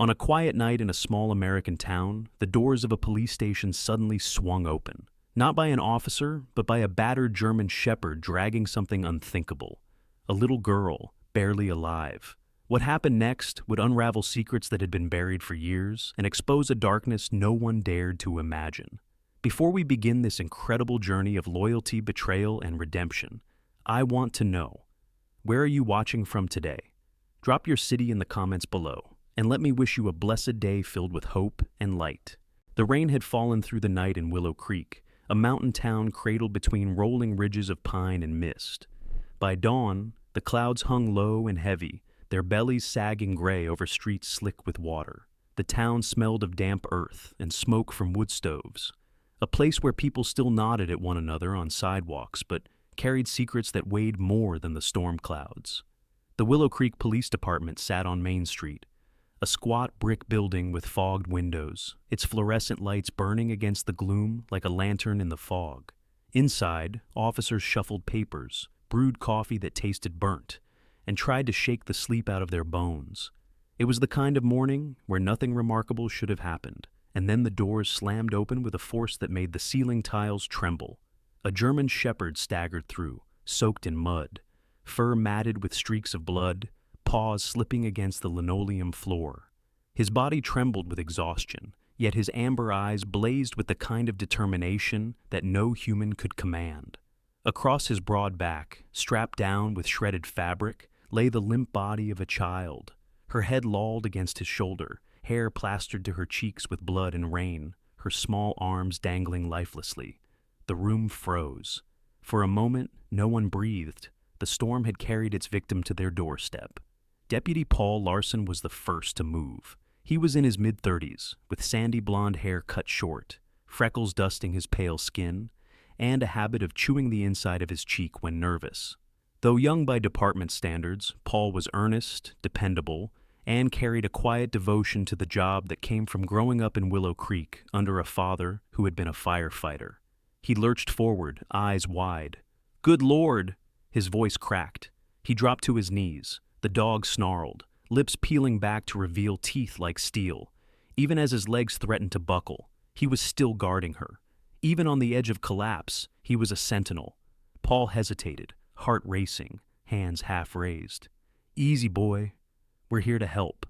On a quiet night in a small American town, the doors of a police station suddenly swung open. Not by an officer, but by a battered German shepherd dragging something unthinkable. A little girl, barely alive. What happened next would unravel secrets that had been buried for years and expose a darkness no one dared to imagine. Before we begin this incredible journey of loyalty, betrayal, and redemption, I want to know, where are you watching from today? Drop your city in the comments below, and let me wish you a blessed day filled with hope and light. The rain had fallen through the night in Willow Creek, a mountain town cradled between rolling ridges of pine and mist. By dawn, the clouds hung low and heavy, their bellies sagging gray over streets slick with water. The town smelled of damp earth and smoke from wood stoves, a place where people still nodded at one another on sidewalks but carried secrets that weighed more than the storm clouds. The Willow Creek Police Department sat on Main Street, a squat brick building with fogged windows, its fluorescent lights burning against the gloom like a lantern in the fog. Inside, officers shuffled papers, brewed coffee that tasted burnt, and tried to shake the sleep out of their bones. It was the kind of morning where nothing remarkable should have happened, and then the doors slammed open with a force that made the ceiling tiles tremble. A German shepherd staggered through, soaked in mud, fur matted with streaks of blood, paws slipping against the linoleum floor. His body trembled with exhaustion, yet his amber eyes blazed with the kind of determination that no human could command. Across his broad back, strapped down with shredded fabric, lay the limp body of a child. Her head lolled against his shoulder, hair plastered to her cheeks with blood and rain, her small arms dangling lifelessly. The room froze. For a moment, no one breathed. The storm had carried its victim to their doorstep. Deputy Paul Larson was the first to move. He was in his mid-30s, with sandy blonde hair cut short, freckles dusting his pale skin, and a habit of chewing the inside of his cheek when nervous. Though young by department standards, Paul was earnest, dependable, and carried a quiet devotion to the job that came from growing up in Willow Creek under a father who had been a firefighter. He lurched forward, eyes wide. "Good Lord!" His voice cracked. He dropped to his knees. The dog snarled, lips peeling back to reveal teeth like steel. Even as his legs threatened to buckle, he was still guarding her. Even on the edge of collapse, he was a sentinel. Paul hesitated, heart racing, hands half raised. "Easy, boy. We're here to help."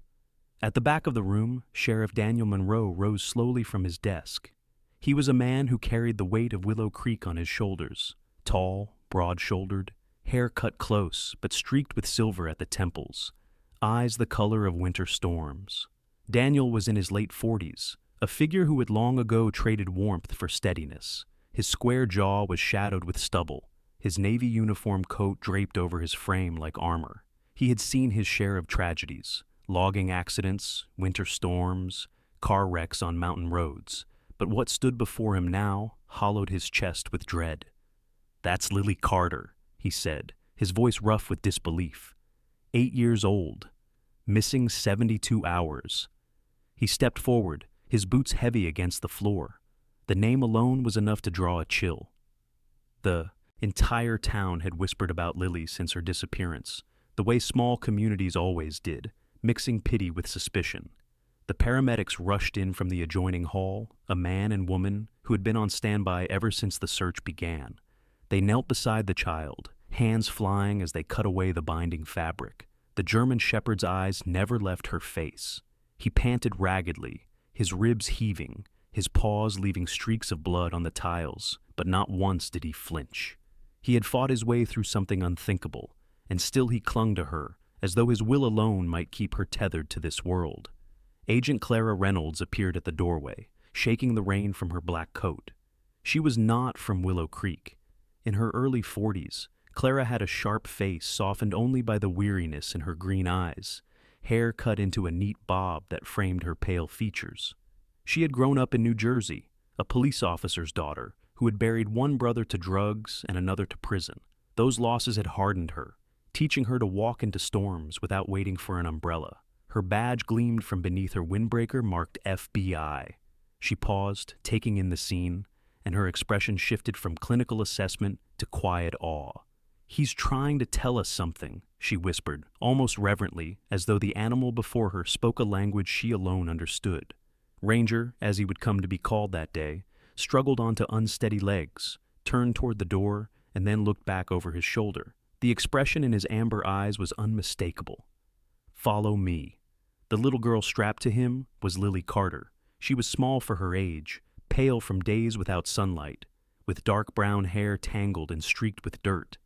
At the back of the room, Sheriff Daniel Monroe rose slowly from his desk. He was a man who carried the weight of Willow Creek on his shoulders, tall, broad-shouldered, hair cut close but streaked with silver at the temples, eyes the color of winter storms. Daniel was in his late 40s, a figure who had long ago traded warmth for steadiness. His square jaw was shadowed with stubble, his navy uniform coat draped over his frame like armor. He had seen his share of tragedies, logging accidents, winter storms, car wrecks on mountain roads, but what stood before him now hollowed his chest with dread. "That's Lily Carter," he said, his voice rough with disbelief. 8 years old, missing 72 hours. He stepped forward, his boots heavy against the floor. The name alone was enough to draw a chill. The entire town had whispered about Lily since her disappearance, the way small communities always did, mixing pity with suspicion. The paramedics rushed in from the adjoining hall, a man and woman who had been on standby ever since the search began. They knelt beside the child, hands flying as they cut away the binding fabric. The German shepherd's eyes never left her face. He panted raggedly, his ribs heaving, his paws leaving streaks of blood on the tiles, but not once did he flinch. He had fought his way through something unthinkable, and still he clung to her, as though his will alone might keep her tethered to this world. Agent Clara Reynolds appeared at the doorway, shaking the rain from her black coat. She was not from Willow Creek. In her early 40s, Clara had a sharp face softened only by the weariness in her green eyes, hair cut into a neat bob that framed her pale features. She had grown up in New Jersey, a police officer's daughter who had buried one brother to drugs and another to prison. Those losses had hardened her, teaching her to walk into storms without waiting for an umbrella. Her badge gleamed from beneath her windbreaker marked FBI. She paused, taking in the scene, and her expression shifted from clinical assessment to quiet awe. "He's trying to tell us something," she whispered, almost reverently, as though the animal before her spoke a language she alone understood. Ranger, as he would come to be called that day, struggled onto unsteady legs, turned toward the door, and then looked back over his shoulder. The expression in his amber eyes was unmistakable. "Follow me." The little girl strapped to him was Lily Carter. She was small for her age, pale from days without sunlight, with dark brown hair tangled and streaked with dirt.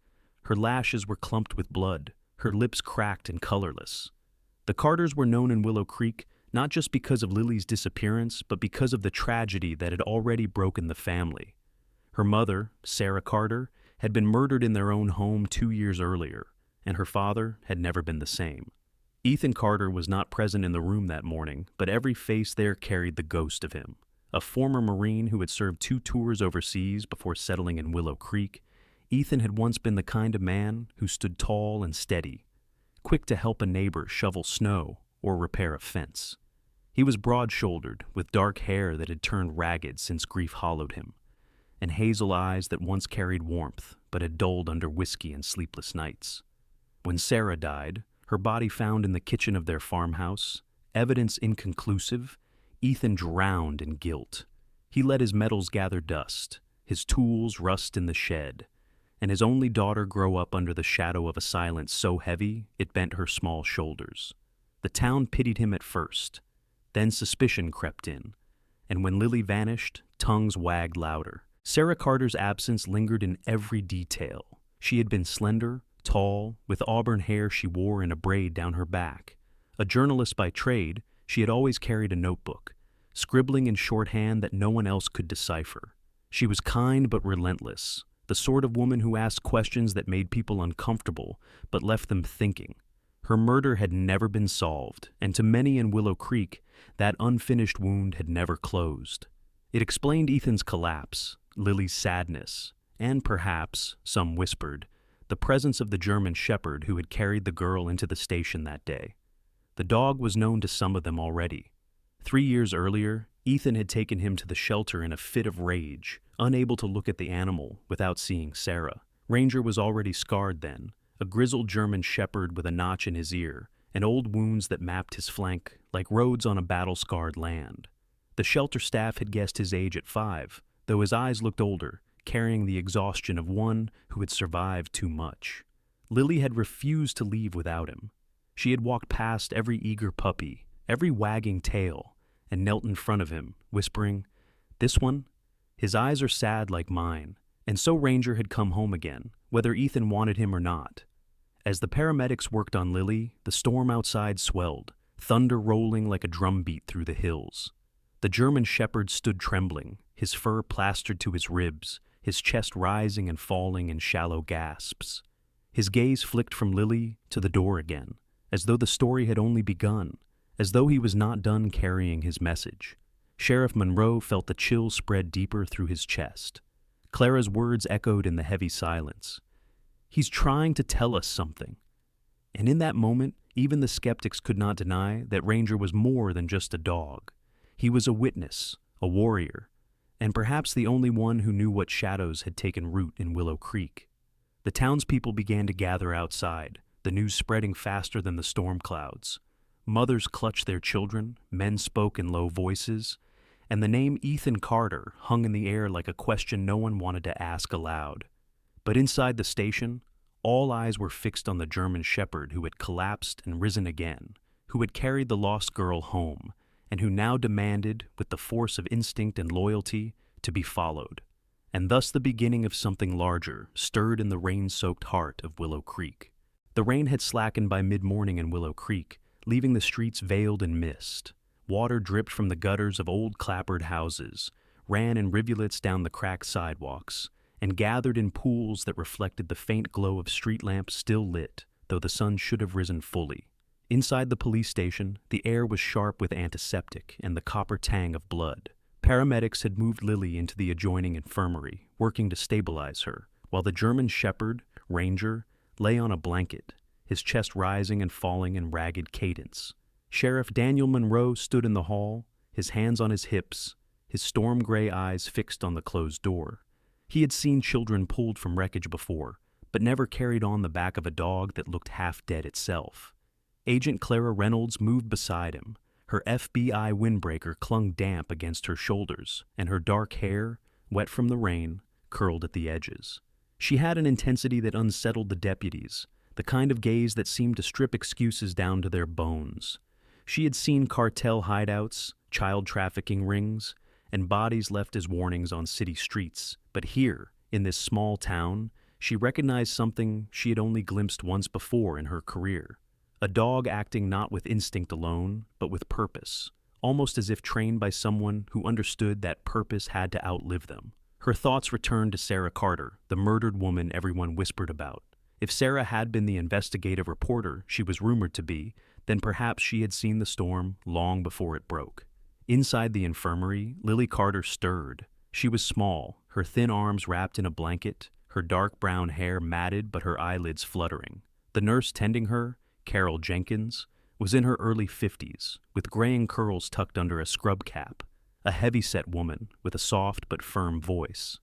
Her lashes were clumped with blood, her lips cracked and colorless. The Carters were known in Willow Creek not just because of Lily's disappearance, but because of the tragedy that had already broken the family. Her mother, Sarah Carter, had been murdered in their own home 2 years earlier, and her father had never been the same. Ethan Carter was not present in the room that morning, but every face there carried the ghost of him. A former Marine who had served 2 tours overseas before settling in Willow Creek, Ethan had once been the kind of man who stood tall and steady, quick to help a neighbor shovel snow or repair a fence. He was broad-shouldered, with dark hair that had turned ragged since grief hollowed him, and hazel eyes that once carried warmth but had dulled under whiskey and sleepless nights. When Sarah died, her body found in the kitchen of their farmhouse, evidence inconclusive, Ethan drowned in guilt. He let his metals gather dust, his tools rust in the shed, and his only daughter grow up under the shadow of a silence so heavy it bent her small shoulders. The town pitied him at first, then suspicion crept in, and when Lily vanished, tongues wagged louder. Sarah Carter's absence lingered in every detail. She had been slender, tall, with auburn hair she wore in a braid down her back. A journalist by trade, she had always carried a notebook, scribbling in shorthand that no one else could decipher. She was kind but relentless, the sort of woman who asked questions that made people uncomfortable but left them thinking. Her murder had never been solved, and to many in Willow Creek, that unfinished wound had never closed. It explained Ethan's collapse, Lily's sadness, and perhaps, some whispered, the presence of the German shepherd who had carried the girl into the station that day. The dog was known to some of them already. 3 years earlier, Ethan had taken him to the shelter in a fit of rage, unable to look at the animal without seeing Sarah. Ranger was already scarred then, a grizzled German shepherd with a notch in his ear, and old wounds that mapped his flank like roads on a battle-scarred land. The shelter staff had guessed his age at 5, though his eyes looked older, carrying the exhaustion of one who had survived too much. Lily had refused to leave without him. She had walked past every eager puppy, every wagging tail, and knelt in front of him, whispering, "This one? His eyes are sad like mine." And so Ranger had come home again, whether Ethan wanted him or not. As the paramedics worked on Lily, the storm outside swelled, thunder rolling like a drumbeat through the hills. The German shepherd stood trembling, his fur plastered to his ribs, his chest rising and falling in shallow gasps. His gaze flicked from Lily to the door again, as though the story had only begun, as though he was not done carrying his message. Sheriff Monroe felt the chill spread deeper through his chest. Clara's words echoed in the heavy silence. "He's trying to tell us something." And in that moment, even the skeptics could not deny that Ranger was more than just a dog. He was a witness, a warrior, and perhaps the only one who knew what shadows had taken root in Willow Creek. The townspeople began to gather outside, the news spreading faster than the storm clouds. Mothers clutched their children, men spoke in low voices, and the name Ethan Carter hung in the air like a question no one wanted to ask aloud. But inside the station, all eyes were fixed on the German shepherd who had collapsed and risen again, who had carried the lost girl home, and who now demanded, with the force of instinct and loyalty, to be followed. And thus the beginning of something larger stirred in the rain-soaked heart of Willow Creek. The rain had slackened by mid-morning in Willow Creek, leaving the streets veiled in mist. Water dripped from the gutters of old clapboard houses, ran in rivulets down the cracked sidewalks, and gathered in pools that reflected the faint glow of street lamps still lit, though the sun should have risen fully. Inside the police station, the air was sharp with antiseptic and the copper tang of blood. Paramedics had moved Lily into the adjoining infirmary, working to stabilize her, while the German shepherd, Ranger, lay on a blanket, his chest rising and falling in ragged cadence. Sheriff Daniel Monroe stood in the hall, his hands on his hips, his storm-gray eyes fixed on the closed door. He had seen children pulled from wreckage before, but never carried on the back of a dog that looked half dead itself. Agent Clara Reynolds moved beside him. Her FBI windbreaker clung damp against her shoulders, and her dark hair, wet from the rain, curled at the edges. She had an intensity that unsettled the deputies, the kind of gaze that seemed to strip excuses down to their bones. She had seen cartel hideouts, child trafficking rings, and bodies left as warnings on city streets, but here, in this small town, she recognized something she had only glimpsed once before in her career. A dog acting not with instinct alone, but with purpose, almost as if trained by someone who understood that purpose had to outlive them. Her thoughts returned to Sarah Carter, the murdered woman everyone whispered about. If Sarah had been the investigative reporter she was rumored to be, then perhaps she had seen the storm long before it broke. Inside the infirmary, Lily Carter stirred. She was small, her thin arms wrapped in a blanket, her dark brown hair matted but her eyelids fluttering. The nurse tending her, Carol Jenkins, was in her early 50s, with graying curls tucked under a scrub cap, a heavy-set woman with a soft but firm voice.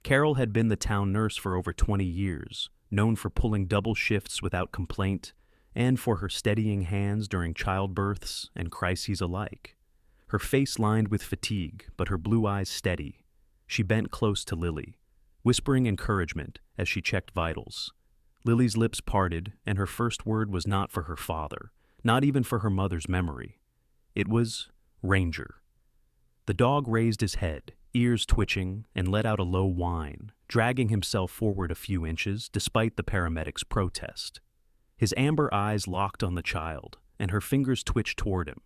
Carol had been the town nurse for over 20 years, known for pulling double shifts without complaint, and for her steadying hands during childbirths and crises alike. Her face lined with fatigue, but her blue eyes steady. She bent close to Lily, whispering encouragement as she checked vitals. Lily's lips parted, and her first word was not for her father, not even for her mother's memory. It was Ranger. The dog raised his head, ears twitching, and let out a low whine, dragging himself forward a few inches despite the paramedics' protest. His amber eyes locked on the child, and her fingers twitched toward him.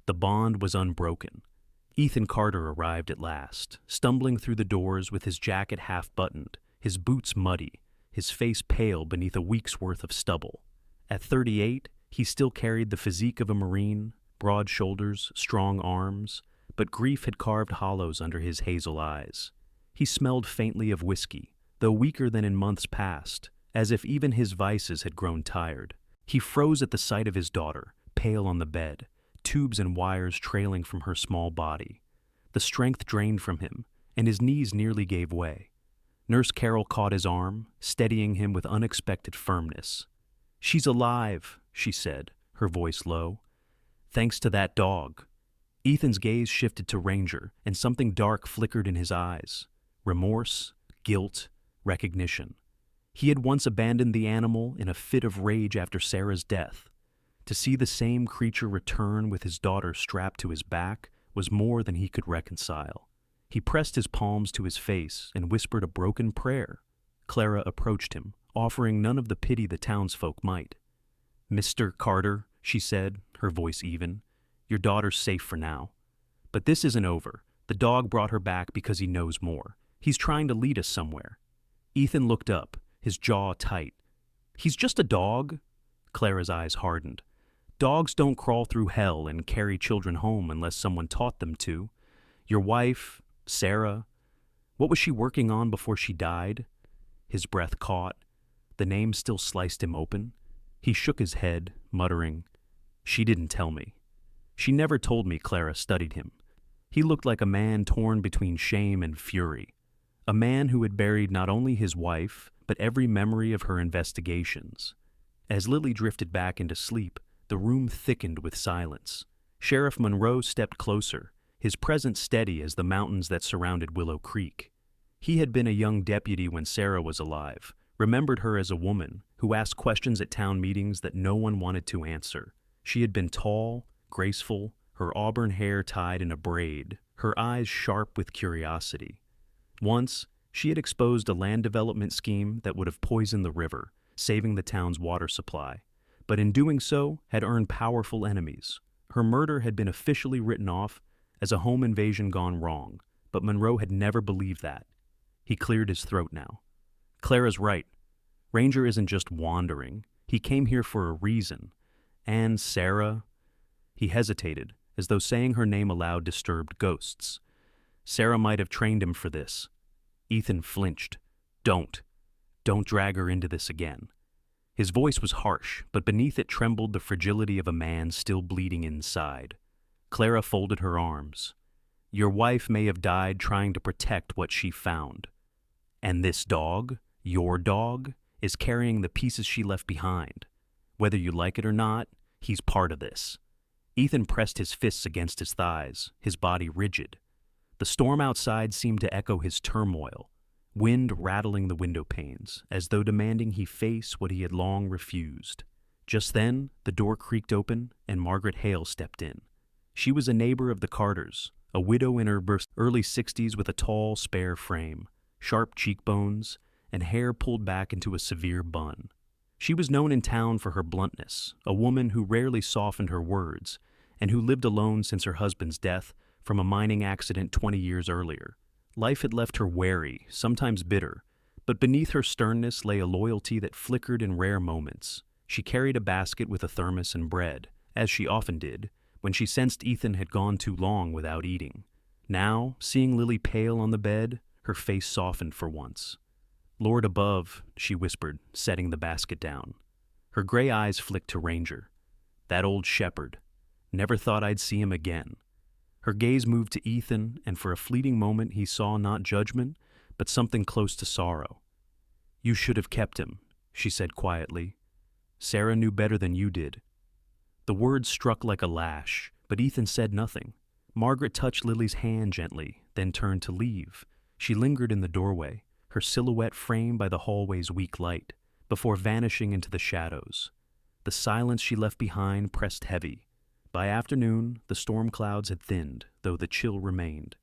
The bond was unbroken. Ethan Carter arrived at last, stumbling through the doors with his jacket half-buttoned, his boots muddy, his face pale beneath a week's worth of stubble. At 38, he still carried the physique of a Marine, broad shoulders, strong arms, but grief had carved hollows under his hazel eyes. He smelled faintly of whiskey, though weaker than in months past, as if even his vices had grown tired. He froze at the sight of his daughter, pale on the bed, tubes and wires trailing from her small body. The strength drained from him, and his knees nearly gave way. Nurse Carol caught his arm, steadying him with unexpected firmness. "She's alive," she said, her voice low. "Thanks to that dog." Ethan's gaze shifted to Ranger, and something dark flickered in his eyes. Remorse, guilt, recognition. He had once abandoned the animal in a fit of rage after Sarah's death. To see the same creature return with his daughter strapped to his back was more than he could reconcile. He pressed his palms to his face and whispered a broken prayer. Clara approached him, offering none of the pity the townsfolk might. "Mr. Carter," she said, her voice even, "your daughter's safe for now. But this isn't over. The dog brought her back because he knows more. He's trying to lead us somewhere." Ethan looked up, his jaw tight. "He's just a dog?" Clara's eyes hardened. "Dogs don't crawl through hell and carry children home unless someone taught them to. Your wife, Sarah, what was she working on before she died?" His breath caught. The name still sliced him open. He shook his head, muttering, "She didn't tell me." She never told me Clara studied him. He looked like a man torn between shame and fury. A man who had buried not only his wife, but every memory of her investigations. As Lily drifted back into sleep, the room thickened with silence. Sheriff Monroe stepped closer, his presence steady as the mountains that surrounded Willow Creek. He had been a young deputy when Sarah was alive, remembered her as a woman who asked questions at town meetings that no one wanted to answer. She had been tall, graceful, her auburn hair tied in a braid, her eyes sharp with curiosity. Once, she had exposed a land development scheme that would have poisoned the river, saving the town's water supply, but in doing so had earned powerful enemies. Her murder had been officially written off as a home invasion gone wrong, but Monroe had never believed that. He cleared his throat now. "Clara's right. Ranger isn't just wandering. He came here for a reason. And Sarah..." He hesitated, as though saying her name aloud disturbed ghosts. "Sarah might have trained him for this." Ethan flinched. Don't drag her into this again." His voice was harsh, but beneath it trembled the fragility of a man still bleeding inside. Clara folded her arms. "Your wife may have died trying to protect what she found. And this dog, your dog, is carrying the pieces she left behind. Whether you like it or not, he's part of this. Ethan pressed his fists against his thighs, his body rigid. The storm outside seemed to echo his turmoil, wind rattling the window panes, as though demanding he face what he had long refused. Just then, the door creaked open, and Margaret Hale stepped in. She was a neighbor of the Carters, a widow in her early 60s with a tall, spare frame, sharp cheekbones, and hair pulled back into a severe bun. She was known in town for her bluntness, a woman who rarely softened her words, and who lived alone since her husband's death from a mining accident 20 years earlier. Life had left her wary, sometimes bitter, but beneath her sternness lay a loyalty that flickered in rare moments. She carried a basket with a thermos and bread, as she often did, when she sensed Ethan had gone too long without eating. Now, seeing Lily pale on the bed, her face softened for once. "Lord above," she whispered, setting the basket down. Her gray eyes flicked to Ranger. "That old shepherd. Never thought I'd see him again." Her gaze moved to Ethan, and for a fleeting moment he saw not judgment, but something close to sorrow. "You should have kept him," she said quietly. "Sarah knew better than you did." The words struck like a lash, but Ethan said nothing. Margaret touched Lily's hand gently, then turned to leave. She lingered in the doorway, her silhouette framed by the hallway's weak light, before vanishing into the shadows. The silence she left behind pressed heavy. By afternoon, the storm clouds had thinned, though the chill remained.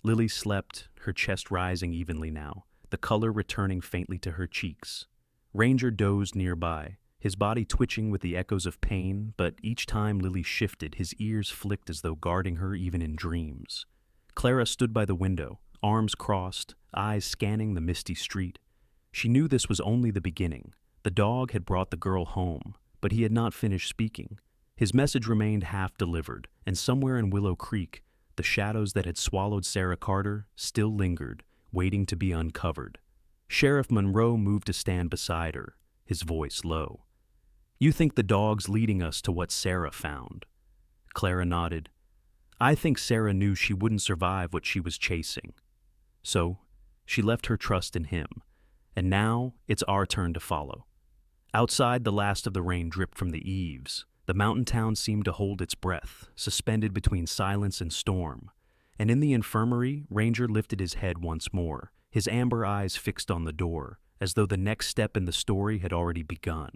Lily slept, her chest rising evenly now, the color returning faintly to her cheeks. Ranger dozed nearby, his body twitching with the echoes of pain, but each time Lily shifted, his ears flicked as though guarding her even in dreams. Clara stood by the window, arms crossed, eyes scanning the misty street. She knew this was only the beginning. The dog had brought the girl home, but he had not finished speaking. His message remained half-delivered, and somewhere in Willow Creek, the shadows that had swallowed Sarah Carter still lingered, waiting to be uncovered. Sheriff Monroe moved to stand beside her, his voice low. "You think the dog's leading us to what Sarah found?" Clara nodded. "I think Sarah knew she wouldn't survive what she was chasing. So, she left her trust in him, and now it's our turn to follow." Outside, the last of the rain dripped from the eaves. The mountain town seemed to hold its breath, suspended between silence and storm. And in the infirmary, Ranger lifted his head once more, his amber eyes fixed on the door, as though the next step in the story had already begun.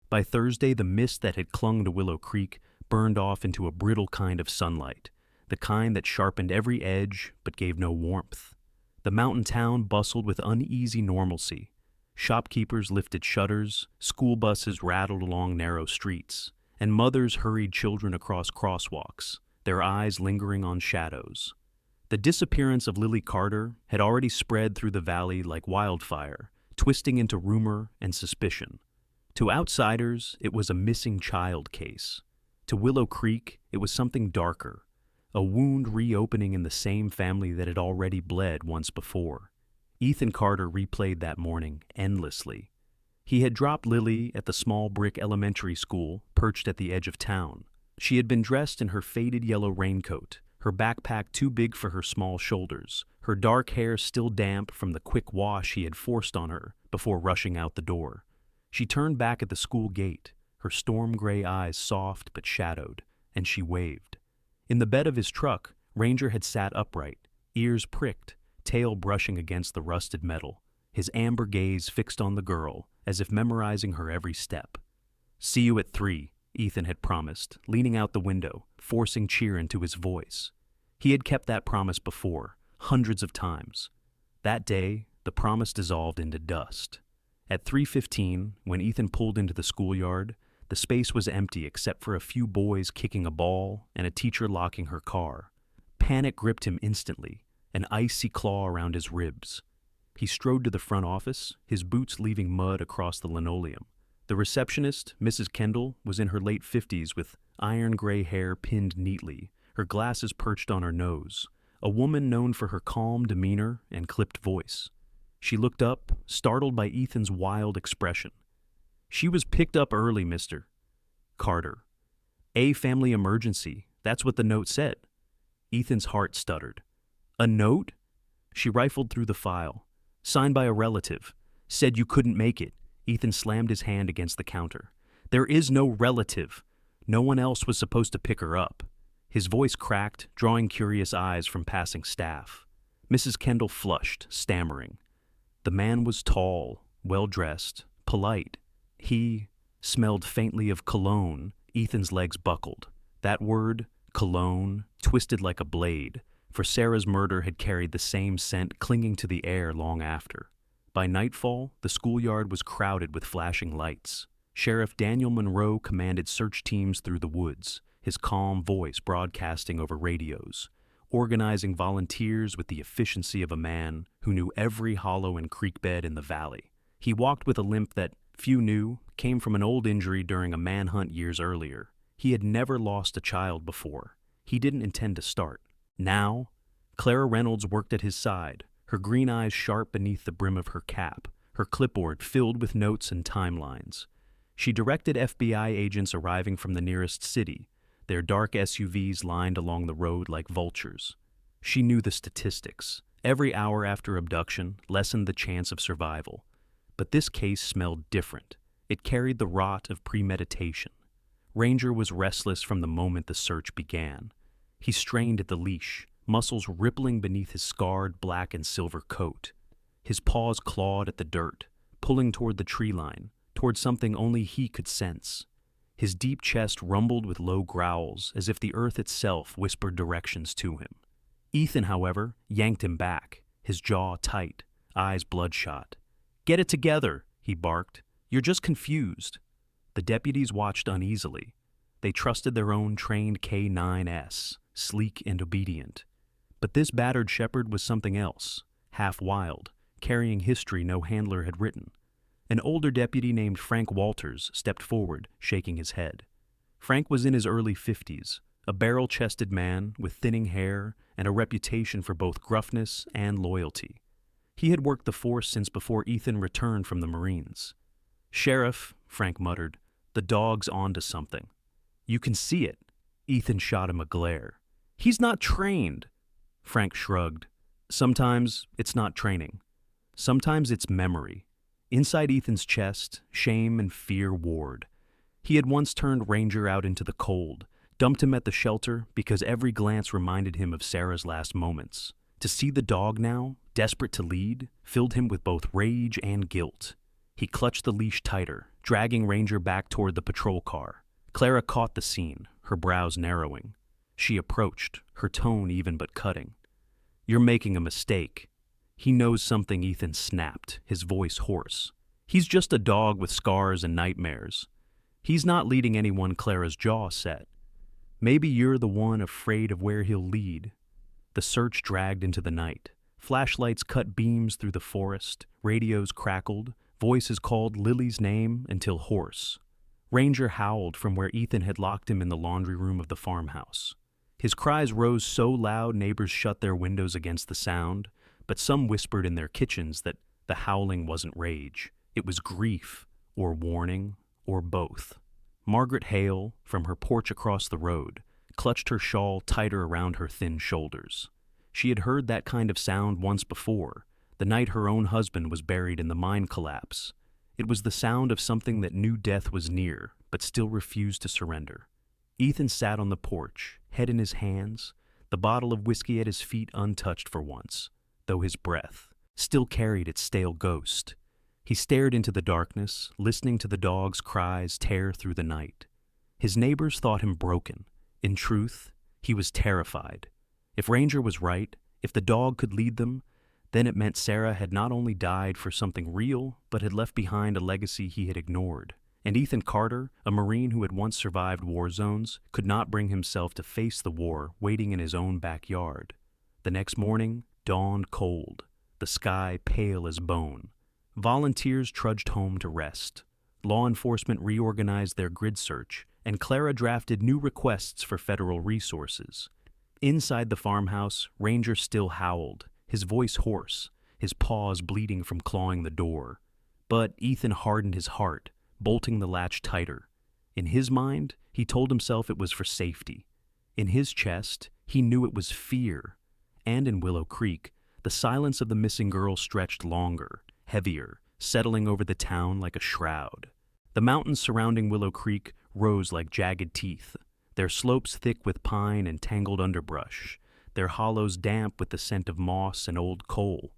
By Thursday, the mist that had clung to Willow Creek burned off into a brittle kind of sunlight, the kind that sharpened every edge but gave no warmth. The mountain town bustled with uneasy normalcy. Shopkeepers lifted shutters, school buses rattled along narrow streets, and mothers hurried children across crosswalks, their eyes lingering on shadows. The disappearance of Lily Carter had already spread through the valley like wildfire, twisting into rumor and suspicion. To outsiders, it was a missing child case. To Willow Creek, it was something darker, a wound reopening in the same family that had already bled once before. Ethan Carter replayed that morning endlessly. He had dropped Lily at the small brick elementary school perched at the edge of town. She had been dressed in her faded yellow raincoat, her backpack too big for her small shoulders, her dark hair still damp from the quick wash he had forced on her before rushing out the door. She turned back at the school gate, her storm-gray eyes soft but shadowed, and she waved. In the bed of his truck, Ranger had sat upright, ears pricked, tail brushing against the rusted metal, his amber gaze fixed on the girl, as if memorizing her every step. "See you at 3, Ethan had promised, leaning out the window, forcing cheer into his voice. He had kept that promise before, hundreds of times. That day, the promise dissolved into dust. At 3:15, when Ethan pulled into the schoolyard, the space was empty except for a few boys kicking a ball and a teacher locking her car. Panic gripped him instantly, an icy claw around his ribs. He strode to the front office, his boots leaving mud across the linoleum. The receptionist, Mrs. Kendall, was in her late 50s with iron-gray hair pinned neatly, her glasses perched on her nose, a woman known for her calm demeanor and clipped voice. She looked up, startled by Ethan's wild expression. "She was picked up early, Mr. Carter. A family emergency, that's what the note said." Ethan's heart stuttered. "A note?" She rifled through the file. "Signed by a relative. Said you couldn't make it. Ethan slammed his hand against the counter. "There is no relative. No one else was supposed to pick her up." His voice cracked, drawing curious eyes from passing staff. Mrs. Kendall flushed, stammering. The man was tall, well-dressed, polite. He smelled faintly of cologne. Ethan's legs buckled. That word, cologne, twisted like a blade, for Sarah's murder had carried the same scent clinging to the air long after. By nightfall, the schoolyard was crowded with flashing lights. Sheriff Daniel Monroe commanded search teams through the woods, his calm voice broadcasting over radios, organizing volunteers with the efficiency of a man who knew every hollow and creek bed in the valley. He walked with a limp that, few knew, came from an old injury during a manhunt years earlier. He had never lost a child before. He didn't intend to start. Now, Clara Reynolds worked at his side, her green eyes sharp beneath the brim of her cap, her clipboard filled with notes and timelines. She directed FBI agents arriving from the nearest city, their dark SUVs lined along the road like vultures. She knew the statistics. Every hour after abduction lessened the chance of survival. But this case smelled different. It carried the rot of premeditation. Ranger was restless from the moment the search began. He strained at the leash, muscles rippling beneath his scarred black and silver coat. His paws clawed at the dirt, pulling toward the tree line, toward something only he could sense. His deep chest rumbled with low growls, as if the earth itself whispered directions to him. Ethan, however, yanked him back, his jaw tight, eyes bloodshot. "Get it together," he barked. "You're just confused." The deputies watched uneasily. They trusted their own trained K9S, sleek and obedient. But this battered shepherd was something else, half wild, carrying history no handler had written. An older deputy named Frank Walters stepped forward, shaking his head. Frank was in his early 50s, a barrel-chested man with thinning hair and a reputation for both gruffness and loyalty. He had worked the force since before Ethan returned from the Marines. "Sheriff," Frank muttered, "the dog's onto something." "You can see it." Ethan shot him a glare. "He's not trained." Frank shrugged. "Sometimes it's not training. Sometimes it's memory." Inside Ethan's chest, shame and fear warred. He had once turned Ranger out into the cold, dumped him at the shelter because every glance reminded him of Sarah's last moments. To see the dog now, desperate to lead, filled him with both rage and guilt. He clutched the leash tighter, dragging Ranger back toward the patrol car. Clara caught the scene, her brows narrowing. She approached, her tone even but cutting. "You're making a mistake." "He knows something," Ethan snapped, his voice hoarse. "He's just a dog with scars and nightmares. He's not leading anyone," Clara's jaw set. "Maybe you're the one afraid of where he'll lead." The search dragged into the night. Flashlights cut beams through the forest, radios crackled, voices called Lily's name until hoarse. Ranger howled from where Ethan had locked him in the laundry room of the farmhouse. His cries rose so loud neighbors shut their windows against the sound, but some whispered in their kitchens that the howling wasn't rage. It was grief, or warning, or both. Margaret Hale, from her porch across the road, clutched her shawl tighter around her thin shoulders. She had heard that kind of sound once before, the night her own husband was buried in the mine collapse. It was the sound of something that knew death was near, but still refused to surrender. Ethan sat on the porch, head in his hands, the bottle of whiskey at his feet untouched for once, though his breath still carried its stale ghost. He stared into the darkness, listening to the dog's cries tear through the night. His neighbors thought him broken. In truth, he was terrified. If Ranger was right, if the dog could lead them, then it meant Sarah had not only died for something real, but had left behind a legacy he had ignored. And Ethan Carter, a Marine who had once survived war zones, could not bring himself to face the war waiting in his own backyard. The next morning dawned cold, the sky pale as bone. Volunteers trudged home to rest. Law enforcement reorganized their grid search, and Clara drafted new requests for federal resources. Inside the farmhouse, Ranger still howled, his voice hoarse, his paws bleeding from clawing the door. But Ethan hardened his heart, bolting the latch tighter. In his mind, he told himself it was for safety. In his chest, he knew it was fear. And in Willow Creek, the silence of the missing girl stretched longer, heavier, settling over the town like a shroud. The mountains surrounding Willow Creek rose like jagged teeth, their slopes thick with pine and tangled underbrush, their hollows damp with the scent of moss and old coal.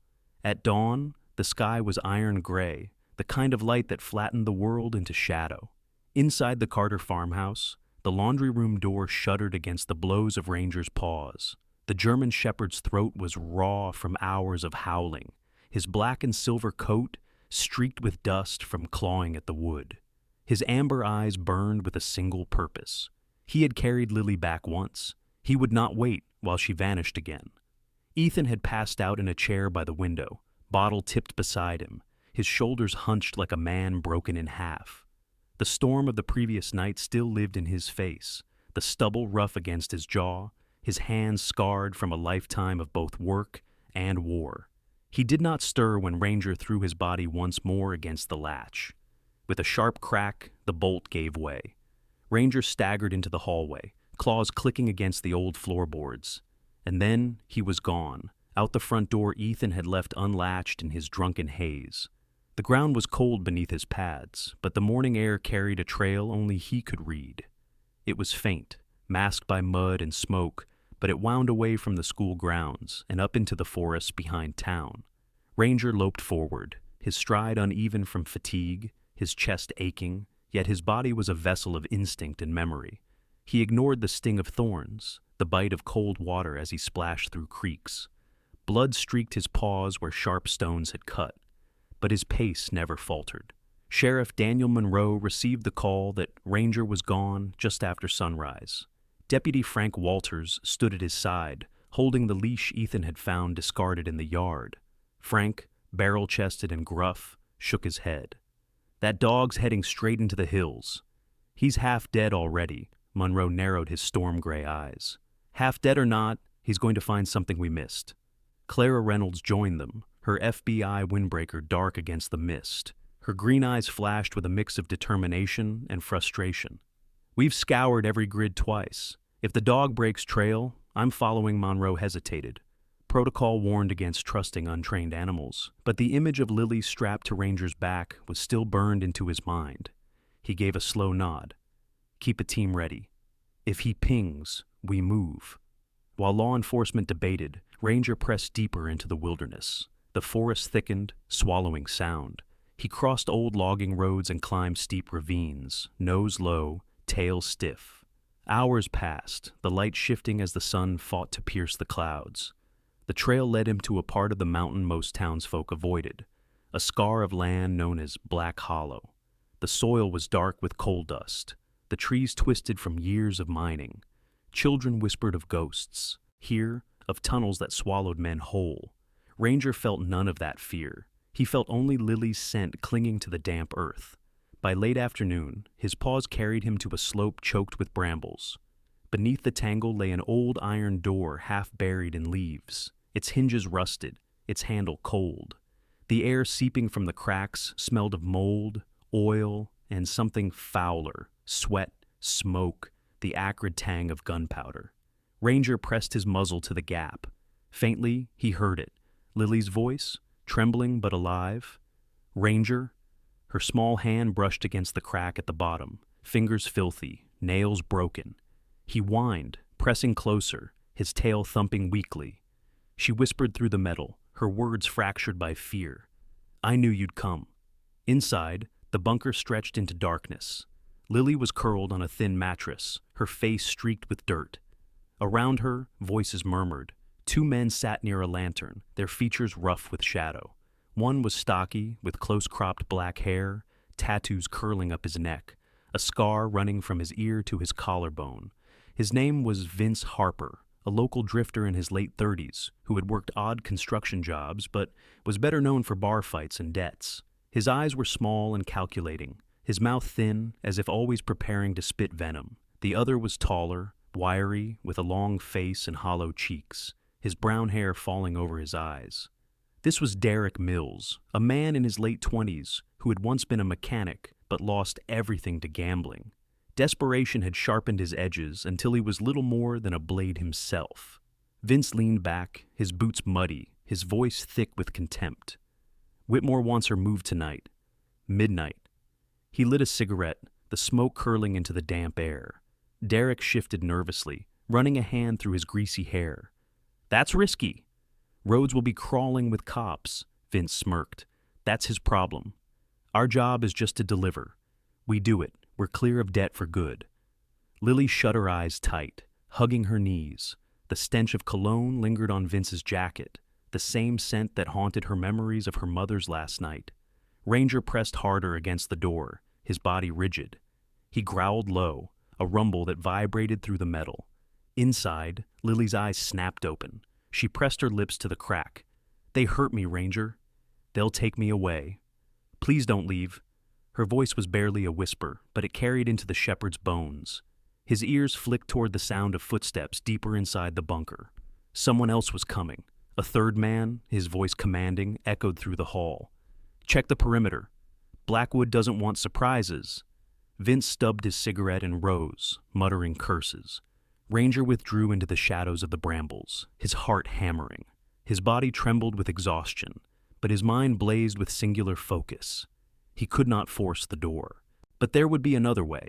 At dawn, the sky was iron gray, the kind of light that flattened the world into shadow. Inside the Carter farmhouse, the laundry room door shuddered against the blows of Ranger's paws. The German shepherd's throat was raw from hours of howling, his black and silver coat streaked with dust from clawing at the wood. His amber eyes burned with a single purpose. He had carried Lily back once. He would not wait while she vanished again. Ethan had passed out in a chair by the window, bottle tipped beside him, his shoulders hunched like a man broken in half. The storm of the previous night still lived in his face, the stubble rough against his jaw, his hands scarred from a lifetime of both work and war. He did not stir when Ranger threw his body once more against the latch. With a sharp crack, the bolt gave way. Ranger staggered into the hallway, claws clicking against the old floorboards. And then he was gone, out the front door Ethan had left unlatched in his drunken haze. The ground was cold beneath his pads, but the morning air carried a trail only he could read. It was faint, masked by mud and smoke, but it wound away from the school grounds and up into the forests behind town. Ranger loped forward, his stride uneven from fatigue, his chest aching, yet his body was a vessel of instinct and memory. He ignored the sting of thorns, the bite of cold water as he splashed through creeks. Blood streaked his paws where sharp stones had cut, but his pace never faltered. Sheriff Daniel Monroe received the call that Ranger was gone just after sunrise. Deputy Frank Walters stood at his side, holding the leash Ethan had found discarded in the yard. Frank, barrel-chested and gruff, shook his head. "That dog's heading straight into the hills. He's half dead already," Monroe narrowed his storm-gray eyes. "Half dead or not, he's going to find something we missed." Clara Reynolds joined them, her FBI windbreaker dark against the mist. Her green eyes flashed with a mix of determination and frustration. "We've scoured every grid twice. If the dog breaks trail, I'm following." Monroe hesitated. Protocol warned against trusting untrained animals, but the image of Lily strapped to Ranger's back was still burned into his mind. He gave a slow nod. "Keep a team ready. If he pings, we move." While law enforcement debated, Ranger pressed deeper into the wilderness. The forest thickened, swallowing sound. He crossed old logging roads and climbed steep ravines, nose low, tail stiff. Hours passed, the light shifting as the sun fought to pierce the clouds. The trail led him to a part of the mountain most townsfolk avoided, a scar of land known as Black Hollow. The soil was dark with coal dust, the trees twisted from years of mining. Children whispered of ghosts, here of tunnels that swallowed men whole. Ranger felt none of that fear. He felt only Lily's scent clinging to the damp earth. By late afternoon, his paws carried him to a slope choked with brambles. Beneath the tangle lay an old iron door half buried in leaves, its hinges rusted, its handle cold. The air seeping from the cracks smelled of mold, oil, and something fouler, sweat, smoke, the acrid tang of gunpowder. Ranger pressed his muzzle to the gap. Faintly, he heard it. Lily's voice, trembling but alive. "Ranger?" Her small hand brushed against the crack at the bottom, fingers filthy, nails broken. He whined, pressing closer, his tail thumping weakly. She whispered through the metal, her words fractured by fear. "I knew you'd come." Inside, the bunker stretched into darkness. Lily was curled on a thin mattress, her face streaked with dirt. Around her, voices murmured. Two men sat near a lantern, their features rough with shadow. One was stocky, with close-cropped black hair, tattoos curling up his neck, a scar running from his ear to his collarbone. His name was Vince Harper, a local drifter in his late 30s who had worked odd construction jobs but was better known for bar fights and debts. His eyes were small and calculating, his mouth thin, as if always preparing to spit venom. The other was taller, wiry, with a long face and hollow cheeks, his brown hair falling over his eyes. This was Derek Mills, a man in his late 20s who had once been a mechanic but lost everything to gambling. Desperation had sharpened his edges until he was little more than a blade himself. Vince leaned back, his boots muddy, his voice thick with contempt. Whitmore wants her moved tonight. Midnight. He lit a cigarette, the smoke curling into the damp air. Derek shifted nervously, running a hand through his greasy hair. That's risky. Roads will be crawling with cops, Vince smirked. That's his problem. Our job is just to deliver. We do it. We're clear of debt for good. Lily shut her eyes tight, hugging her knees. The stench of cologne lingered on Vince's jacket, the same scent that haunted her memories of her mother's last night. Ranger pressed harder against the door, his body rigid. He growled low, a rumble that vibrated through the metal. Inside, Lily's eyes snapped open. She pressed her lips to the crack. They hurt me, Ranger. They'll take me away. Please don't leave. Her voice was barely a whisper, but it carried into the shepherd's bones. His ears flicked toward the sound of footsteps deeper inside the bunker. Someone else was coming. A third man, his voice commanding, echoed through the hall. Check the perimeter. Blackwood doesn't want surprises. Vince stubbed his cigarette and rose, muttering curses. Ranger withdrew into the shadows of the brambles, his heart hammering. His body trembled with exhaustion, but his mind blazed with singular focus. He could not force the door. But there would be another way.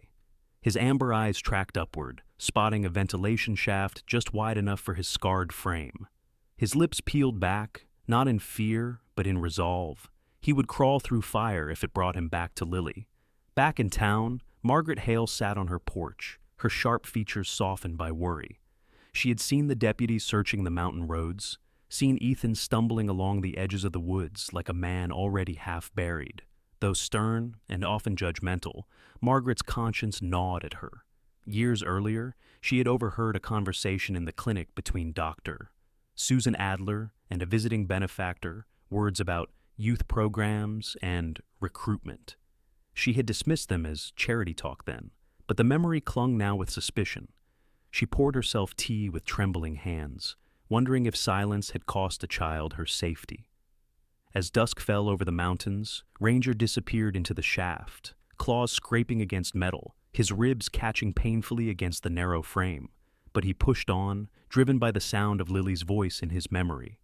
His amber eyes tracked upward, spotting a ventilation shaft just wide enough for his scarred frame. His lips peeled back, not in fear, but in resolve. He would crawl through fire if it brought him back to Lily. Back in town, Margaret Hale sat on her porch, her sharp features softened by worry. She had seen the deputies searching the mountain roads, seen Ethan stumbling along the edges of the woods like a man already half buried. Though stern and often judgmental, Margaret's conscience gnawed at her. Years earlier, she had overheard a conversation in the clinic between Dr. Susan Adler and a visiting benefactor, words about youth programs and recruitment. She had dismissed them as charity talk then, but the memory clung now with suspicion. She poured herself tea with trembling hands, wondering if silence had cost a child her safety. As dusk fell over the mountains, Ranger disappeared into the shaft, claws scraping against metal, his ribs catching painfully against the narrow frame. But he pushed on, driven by the sound of Lily's voice in his memory.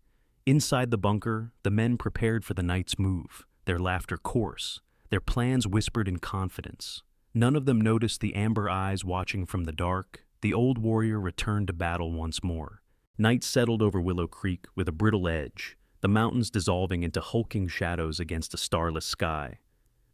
Inside the bunker, the men prepared for the night's move, their laughter coarse, their plans whispered in confidence. None of them noticed the amber eyes watching from the dark. The old warrior returned to battle once more. Night settled over Willow Creek with a brittle edge, the mountains dissolving into hulking shadows against a starless sky.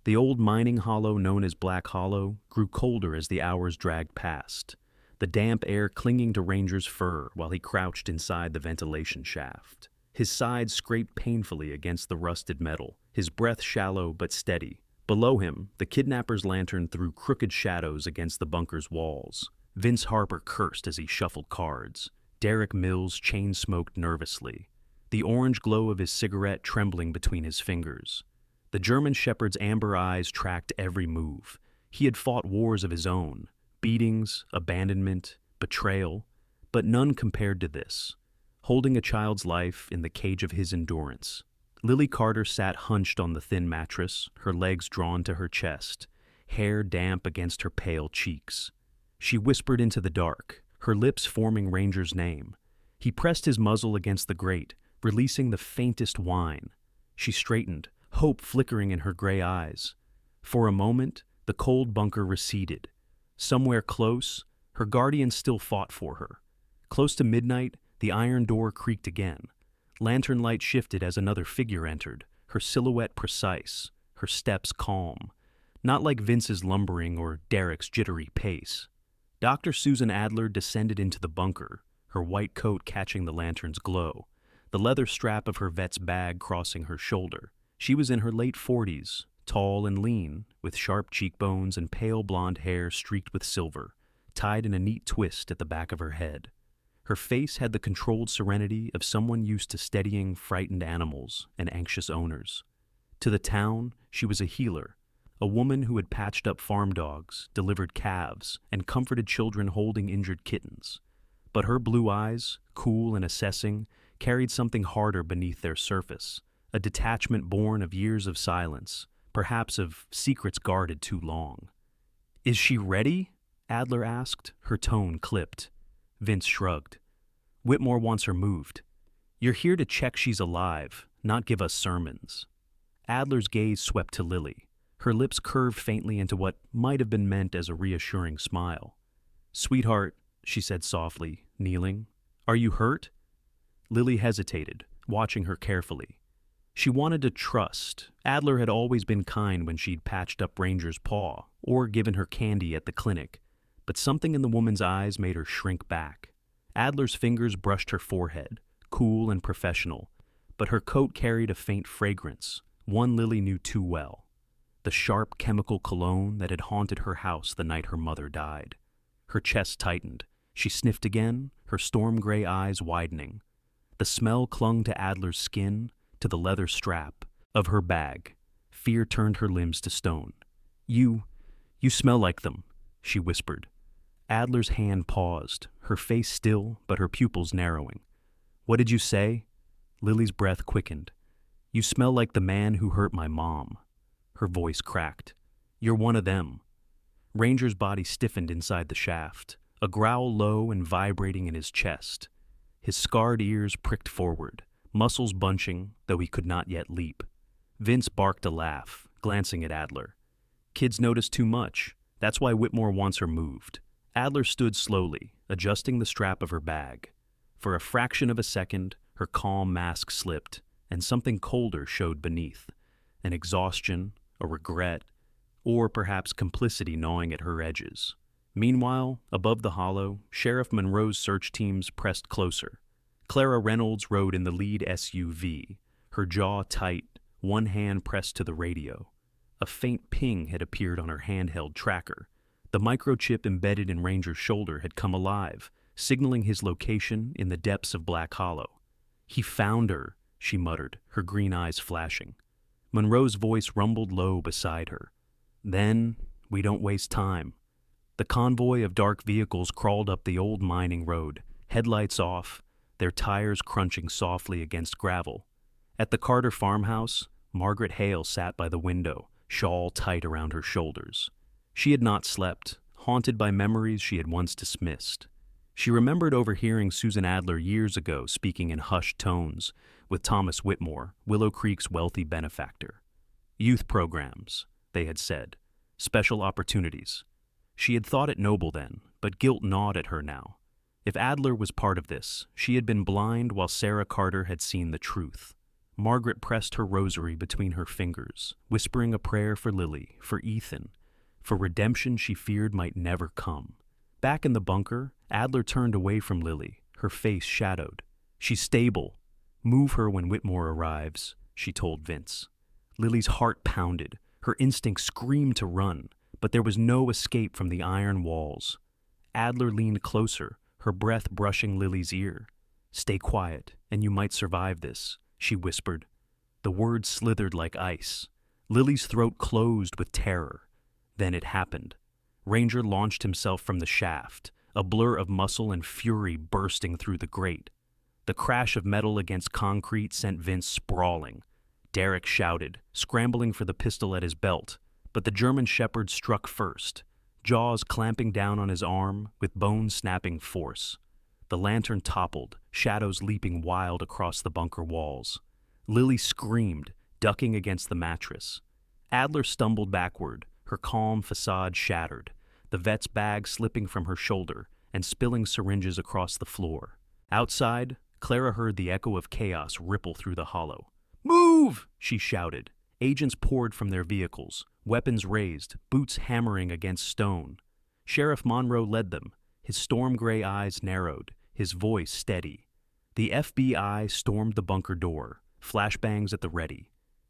The old mining hollow known as Black Hollow grew colder as the hours dragged past, the damp air clinging to Ranger's fur while he crouched inside the ventilation shaft. His sides scraped painfully against the rusted metal, his breath shallow but steady. Below him, the kidnapper's lantern threw crooked shadows against the bunker's walls. Vince Harper cursed as he shuffled cards. Derek Mills chain-smoked nervously, the orange glow of his cigarette trembling between his fingers. The German shepherd's amber eyes tracked every move. He had fought wars of his own, beatings, abandonment, betrayal, but none compared to this, holding a child's life in the cage of his endurance. Lily Carter sat hunched on the thin mattress, her legs drawn to her chest, hair damp against her pale cheeks. She whispered into the dark, her lips forming Ranger's name. He pressed his muzzle against the grate, releasing the faintest whine. She straightened, hope flickering in her gray eyes. For a moment, the cold bunker receded. Somewhere close, her guardian still fought for her. Close to midnight, the iron door creaked again. Lantern light shifted as another figure entered, her silhouette precise, her steps calm. Not like Vince's lumbering or Derek's jittery pace. Dr. Susan Adler descended into the bunker, her white coat catching the lantern's glow, the leather strap of her vet's bag crossing her shoulder. She was in her late 40s, tall and lean, with sharp cheekbones and pale blonde hair streaked with silver, tied in a neat twist at the back of her head. Her face had the controlled serenity of someone used to steadying frightened animals and anxious owners. To the town, she was a healer, a woman who had patched up farm dogs, delivered calves, and comforted children holding injured kittens. But her blue eyes, cool and assessing, carried something harder beneath their surface, a detachment born of years of silence, perhaps of secrets guarded too long. "Is she ready?" Adler asked, her tone clipped. Vince shrugged. "Whitmore wants her moved. You're here to check she's alive, not give us sermons." Adler's gaze swept to Lily. Her lips curved faintly into what might have been meant as a reassuring smile. "Sweetheart," she said softly, kneeling, "are you hurt?" Lily hesitated, watching her carefully. She wanted to trust. Adler had always been kind when she'd patched up Ranger's paw or given her candy at the clinic, but something in the woman's eyes made her shrink back. Adler's fingers brushed her forehead, cool and professional, but her coat carried a faint fragrance, one Lily knew too well. The sharp chemical cologne that had haunted her house the night her mother died. Her chest tightened. She sniffed again, her storm-gray eyes widening. The smell clung to Adler's skin, to the leather strap of her bag. Fear turned her limbs to stone. You smell like them," she whispered. Adler's hand paused, her face still, but her pupils narrowing. "What did you say?" Lily's breath quickened. "You smell like the man who hurt my mom." Her voice cracked. "You're one of them." Ranger's body stiffened inside the shaft, a growl low and vibrating in his chest. His scarred ears pricked forward, muscles bunching, though he could not yet leap. Vince barked a laugh, glancing at Adler. "Kids notice too much. That's why Whitmore wants her moved." Adler stood slowly, adjusting the strap of her bag. For a fraction of a second, her calm mask slipped, and something colder showed beneath. An exhaustion, a regret, or perhaps complicity gnawing at her edges. Meanwhile, above the hollow, Sheriff Monroe's search teams pressed closer. Clara Reynolds rode in the lead SUV, her jaw tight, one hand pressed to the radio. A faint ping had appeared on her handheld tracker. The microchip embedded in Ranger's shoulder had come alive, signaling his location in the depths of Black Hollow. "He found her," she muttered, her green eyes flashing. Monroe's voice rumbled low beside her. "Then, we don't waste time." The convoy of dark vehicles crawled up the old mining road, headlights off, their tires crunching softly against gravel. At the Carter farmhouse, Margaret Hale sat by the window, shawl tight around her shoulders. She had not slept, haunted by memories she had once dismissed. She remembered overhearing Susan Adler years ago speaking in hushed tones with Thomas Whitmore, Willow Creek's wealthy benefactor. Youth programs, they had said. Special opportunities. She had thought it noble then, but guilt gnawed at her now. If Adler was part of this, she had been blind while Sarah Carter had seen the truth. Margaret pressed her rosary between her fingers, whispering a prayer for Lily, for Ethan, for redemption she feared might never come. Back in the bunker, Adler turned away from Lily, her face shadowed. "She's stable. Move her when Whitmore arrives," she told Vince. Lily's heart pounded. Her instinct screamed to run, but there was no escape from the iron walls. Adler leaned closer, her breath brushing Lily's ear. "Stay quiet, and you might survive this," she whispered. The words slithered like ice. Lily's throat closed with terror. Then it happened. Ranger launched himself from the shaft, a blur of muscle and fury bursting through the grate. The crash of metal against concrete sent Vince sprawling. Derek shouted, scrambling for the pistol at his belt, but the German shepherd struck first, jaws clamping down on his arm with bone-snapping force. The lantern toppled, shadows leaping wild across the bunker walls. Lily screamed, ducking against the mattress. Adler stumbled backward, her calm facade shattered, the vet's bag slipping from her shoulder and spilling syringes across the floor. Outside, Clara heard the echo of chaos ripple through the hollow. "Move!" she shouted. Agents poured from their vehicles, weapons raised, boots hammering against stone. Sheriff Monroe led them, his storm-gray eyes narrowed, his voice steady. The FBI stormed the bunker door, flashbangs at the ready.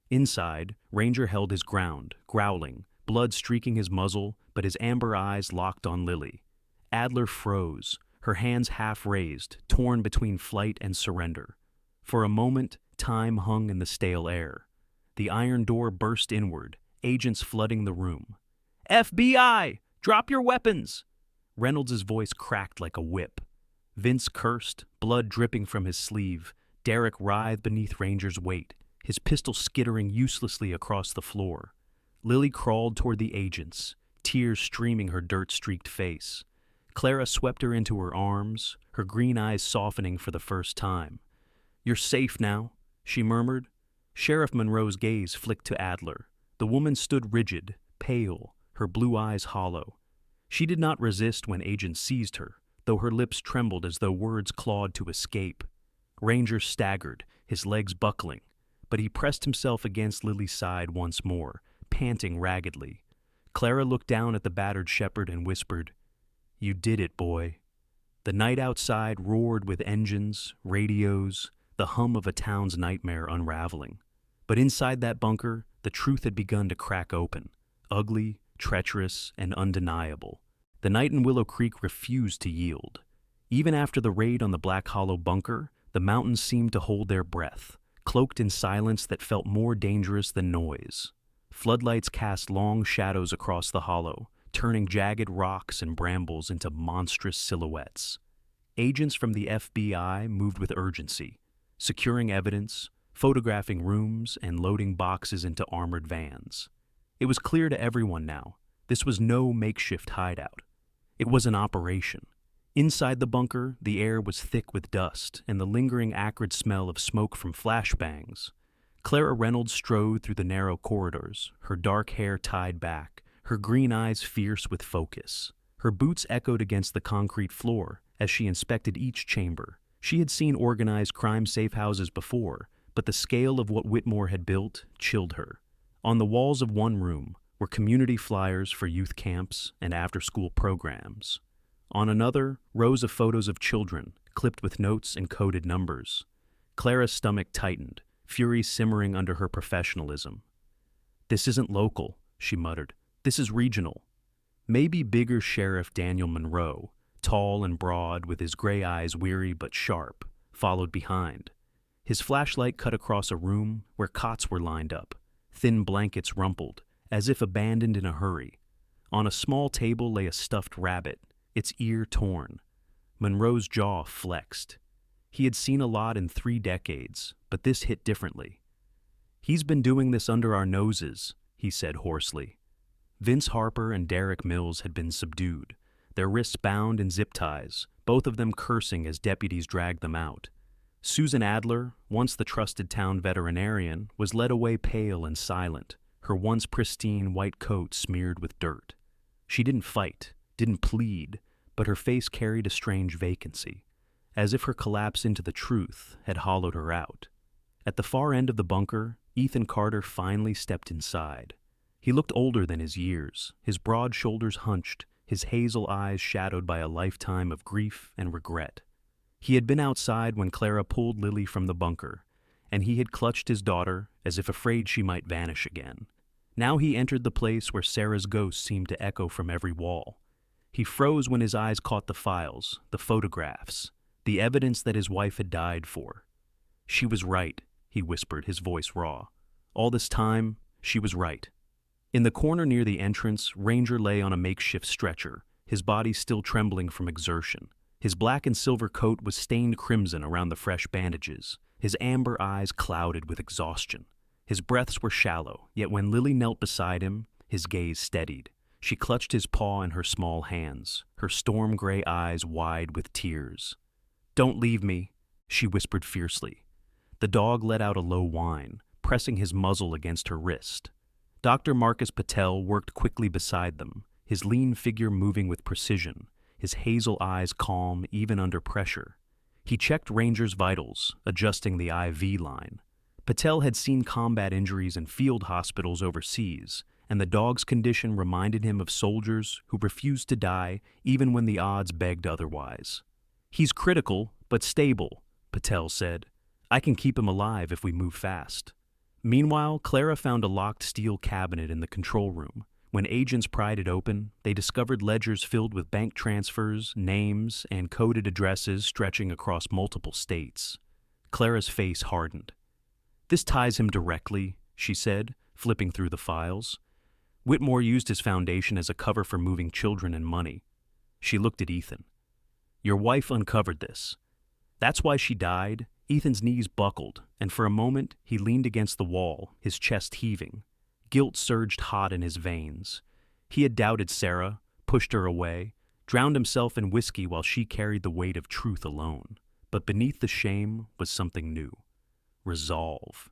Inside, Ranger held his ground, growling, blood streaking his muzzle, but his amber eyes locked on Lily. Adler froze, her hands half raised, torn between flight and surrender. For a moment, time hung in the stale air. The iron door burst inward, agents flooding the room. "FBI! Drop your weapons!" Reynolds' voice cracked like a whip. Vince cursed, blood dripping from his sleeve. Derek writhed beneath Ranger's weight, his pistol skittering uselessly across the floor. Lily crawled toward the agents, tears streaming her dirt-streaked face. Clara swept her into her arms, her green eyes softening for the first time. "You're safe now," she murmured. Sheriff Monroe's gaze flicked to Adler. The woman stood rigid, pale, her blue eyes hollow. She did not resist when agents seized her, though her lips trembled as though words clawed to escape. Ranger staggered, his legs buckling, but he pressed himself against Lily's side once more, panting raggedly. Clara looked down at the battered shepherd and whispered, "You did it, boy." The night outside roared with engines, radios, the hum of a town's nightmare unraveling. But inside that bunker, the truth had begun to crack open, ugly, treacherous, and undeniable. The night in Willow Creek refused to yield. Even after the raid on the Black Hollow bunker, the mountains seemed to hold their breath, cloaked in silence that felt more dangerous than noise. Floodlights cast long shadows across the hollow, turning jagged rocks and brambles into monstrous silhouettes. Agents from the FBI moved with urgency, securing evidence, photographing rooms, and loading boxes into armored vans. It was clear to everyone now, this was no makeshift hideout. It was an operation. Inside the bunker, the air was thick with dust and the lingering acrid smell of smoke from flashbangs. Clara Reynolds strode through the narrow corridors, her dark hair tied back, her green eyes fierce with focus. Her boots echoed against the concrete floor as she inspected each chamber. She had seen organized crime safe houses before, but the scale of what Whitmore had built chilled her. On the walls of one room were community flyers for youth camps and after-school programs. On another, rows of photos of children, clipped with notes and coded numbers. Clara's stomach tightened, fury simmering under her professionalism. "This isn't local," she muttered. "This is regional." Maybe bigger Sheriff Daniel Monroe, tall and broad with his gray eyes weary but sharp, followed behind. His flashlight cut across a room where cots were lined up, thin blankets rumpled, as if abandoned in a hurry. On a small table lay a stuffed rabbit, its ear torn. Monroe's jaw flexed. He had seen a lot in 3 decades, but this hit differently. "He's been doing this under our noses," he said hoarsely. Vince Harper and Derek Mills had been subdued, their wrists bound in zip ties, both of them cursing as deputies dragged them out. Susan Adler, once the trusted town veterinarian, was led away pale and silent, her once pristine white coat smeared with dirt. She didn't fight, didn't plead, but her face carried a strange vacancy, as if her collapse into the truth had hollowed her out. At the far end of the bunker, Ethan Carter finally stepped inside. He looked older than his years, his broad shoulders hunched, his hazel eyes shadowed by a lifetime of grief and regret. He had been outside when Clara pulled Lily from the bunker, and he had clutched his daughter as if afraid she might vanish again. Now he entered the place where Sarah's ghost seemed to echo from every wall. He froze when his eyes caught the files, the photographs, the evidence that his wife had died for. "She was right," he whispered, his voice raw. "All this time, she was right." In the corner near the entrance, Ranger lay on a makeshift stretcher, his body still trembling from exertion. His black and silver coat was stained crimson around the fresh bandages, his amber eyes clouded with exhaustion. His breaths were shallow, yet when Lily knelt beside him, his gaze steadied. She clutched his paw in her small hands, her storm-gray eyes wide with tears. "Don't leave me," she whispered fiercely. The dog let out a low whine, pressing his muzzle against her wrist. Dr. Marcus Patel worked quickly beside them, his lean figure moving with precision, his hazel eyes calm even under pressure. He checked Ranger's vitals, adjusting the IV line. Patel had seen combat injuries in field hospitals overseas, and the dog's condition reminded him of soldiers who refused to die even when the odds begged otherwise. "He's critical, but stable," Patel said. "I can keep him alive if we move fast." Meanwhile, Clara found a locked steel cabinet in the control room. When agents pried it open, they discovered ledgers filled with bank transfers, names, and coded addresses stretching across multiple states. Clara's face hardened. "This ties him directly," she said, flipping through the files. "Whitmore used his foundation as a cover for moving children and money." She looked at Ethan. "Your wife uncovered this. That's why she died." Ethan's knees buckled, and for a moment he leaned against the wall, his chest heaving. Guilt surged hot in his veins. He had doubted Sarah, pushed her away, drowned himself in whiskey while she carried the weight of truth alone. But beneath the shame was something new. Resolve.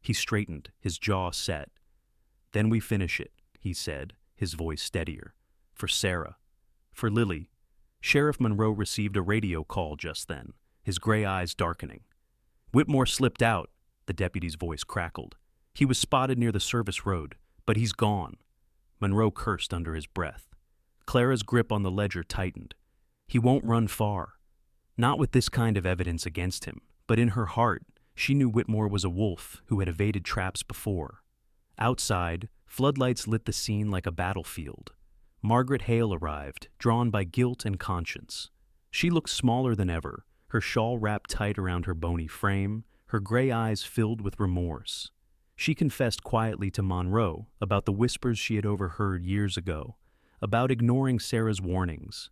He straightened, his jaw set. "Then we finish it," he said, his voice steadier. "For Sarah. For Lily." Sheriff Monroe received a radio call just then, his gray eyes darkening. "Whitmore slipped out," the deputy's voice crackled. "He was spotted near the service road, but he's gone." Monroe cursed under his breath. Clara's grip on the ledger tightened. "He won't run far." Not with this kind of evidence against him, but in her heart, she knew Whitmore was a wolf who had evaded traps before. Outside, floodlights lit the scene like a battlefield. Margaret Hale arrived, drawn by guilt and conscience. She looked smaller than ever, her shawl wrapped tight around her bony frame, her gray eyes filled with remorse. She confessed quietly to Monroe about the whispers she had overheard years ago, about ignoring Sarah's warnings.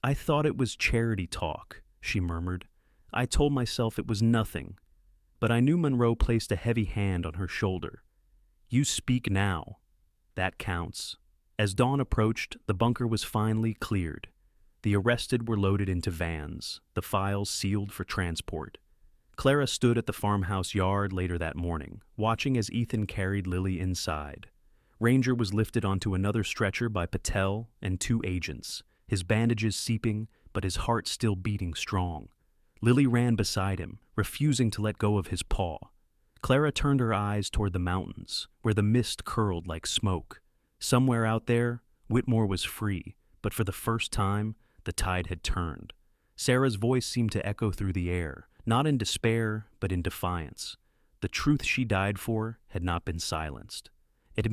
"I thought it was charity talk," she murmured. "I told myself it was nothing." But I knew Monroe placed a heavy hand on her shoulder. "You speak now. That counts." As dawn approached, the bunker was finally cleared. The arrested were loaded into vans, the files sealed for transport. Clara stood at the farmhouse yard later that morning, watching as Ethan carried Lily inside. Ranger was lifted onto another stretcher by Patel and 2 agents, his bandages seeping, but his heart still beating strong. Lily ran beside him, refusing to let go of his paw. Clara turned her eyes toward the mountains, where the mist curled like smoke. Somewhere out there, Whitmore was free, but for the first time, the tide had turned. Sarah's voice seemed to echo through the air, not in despair, but in defiance. The truth she died for had not been silenced. It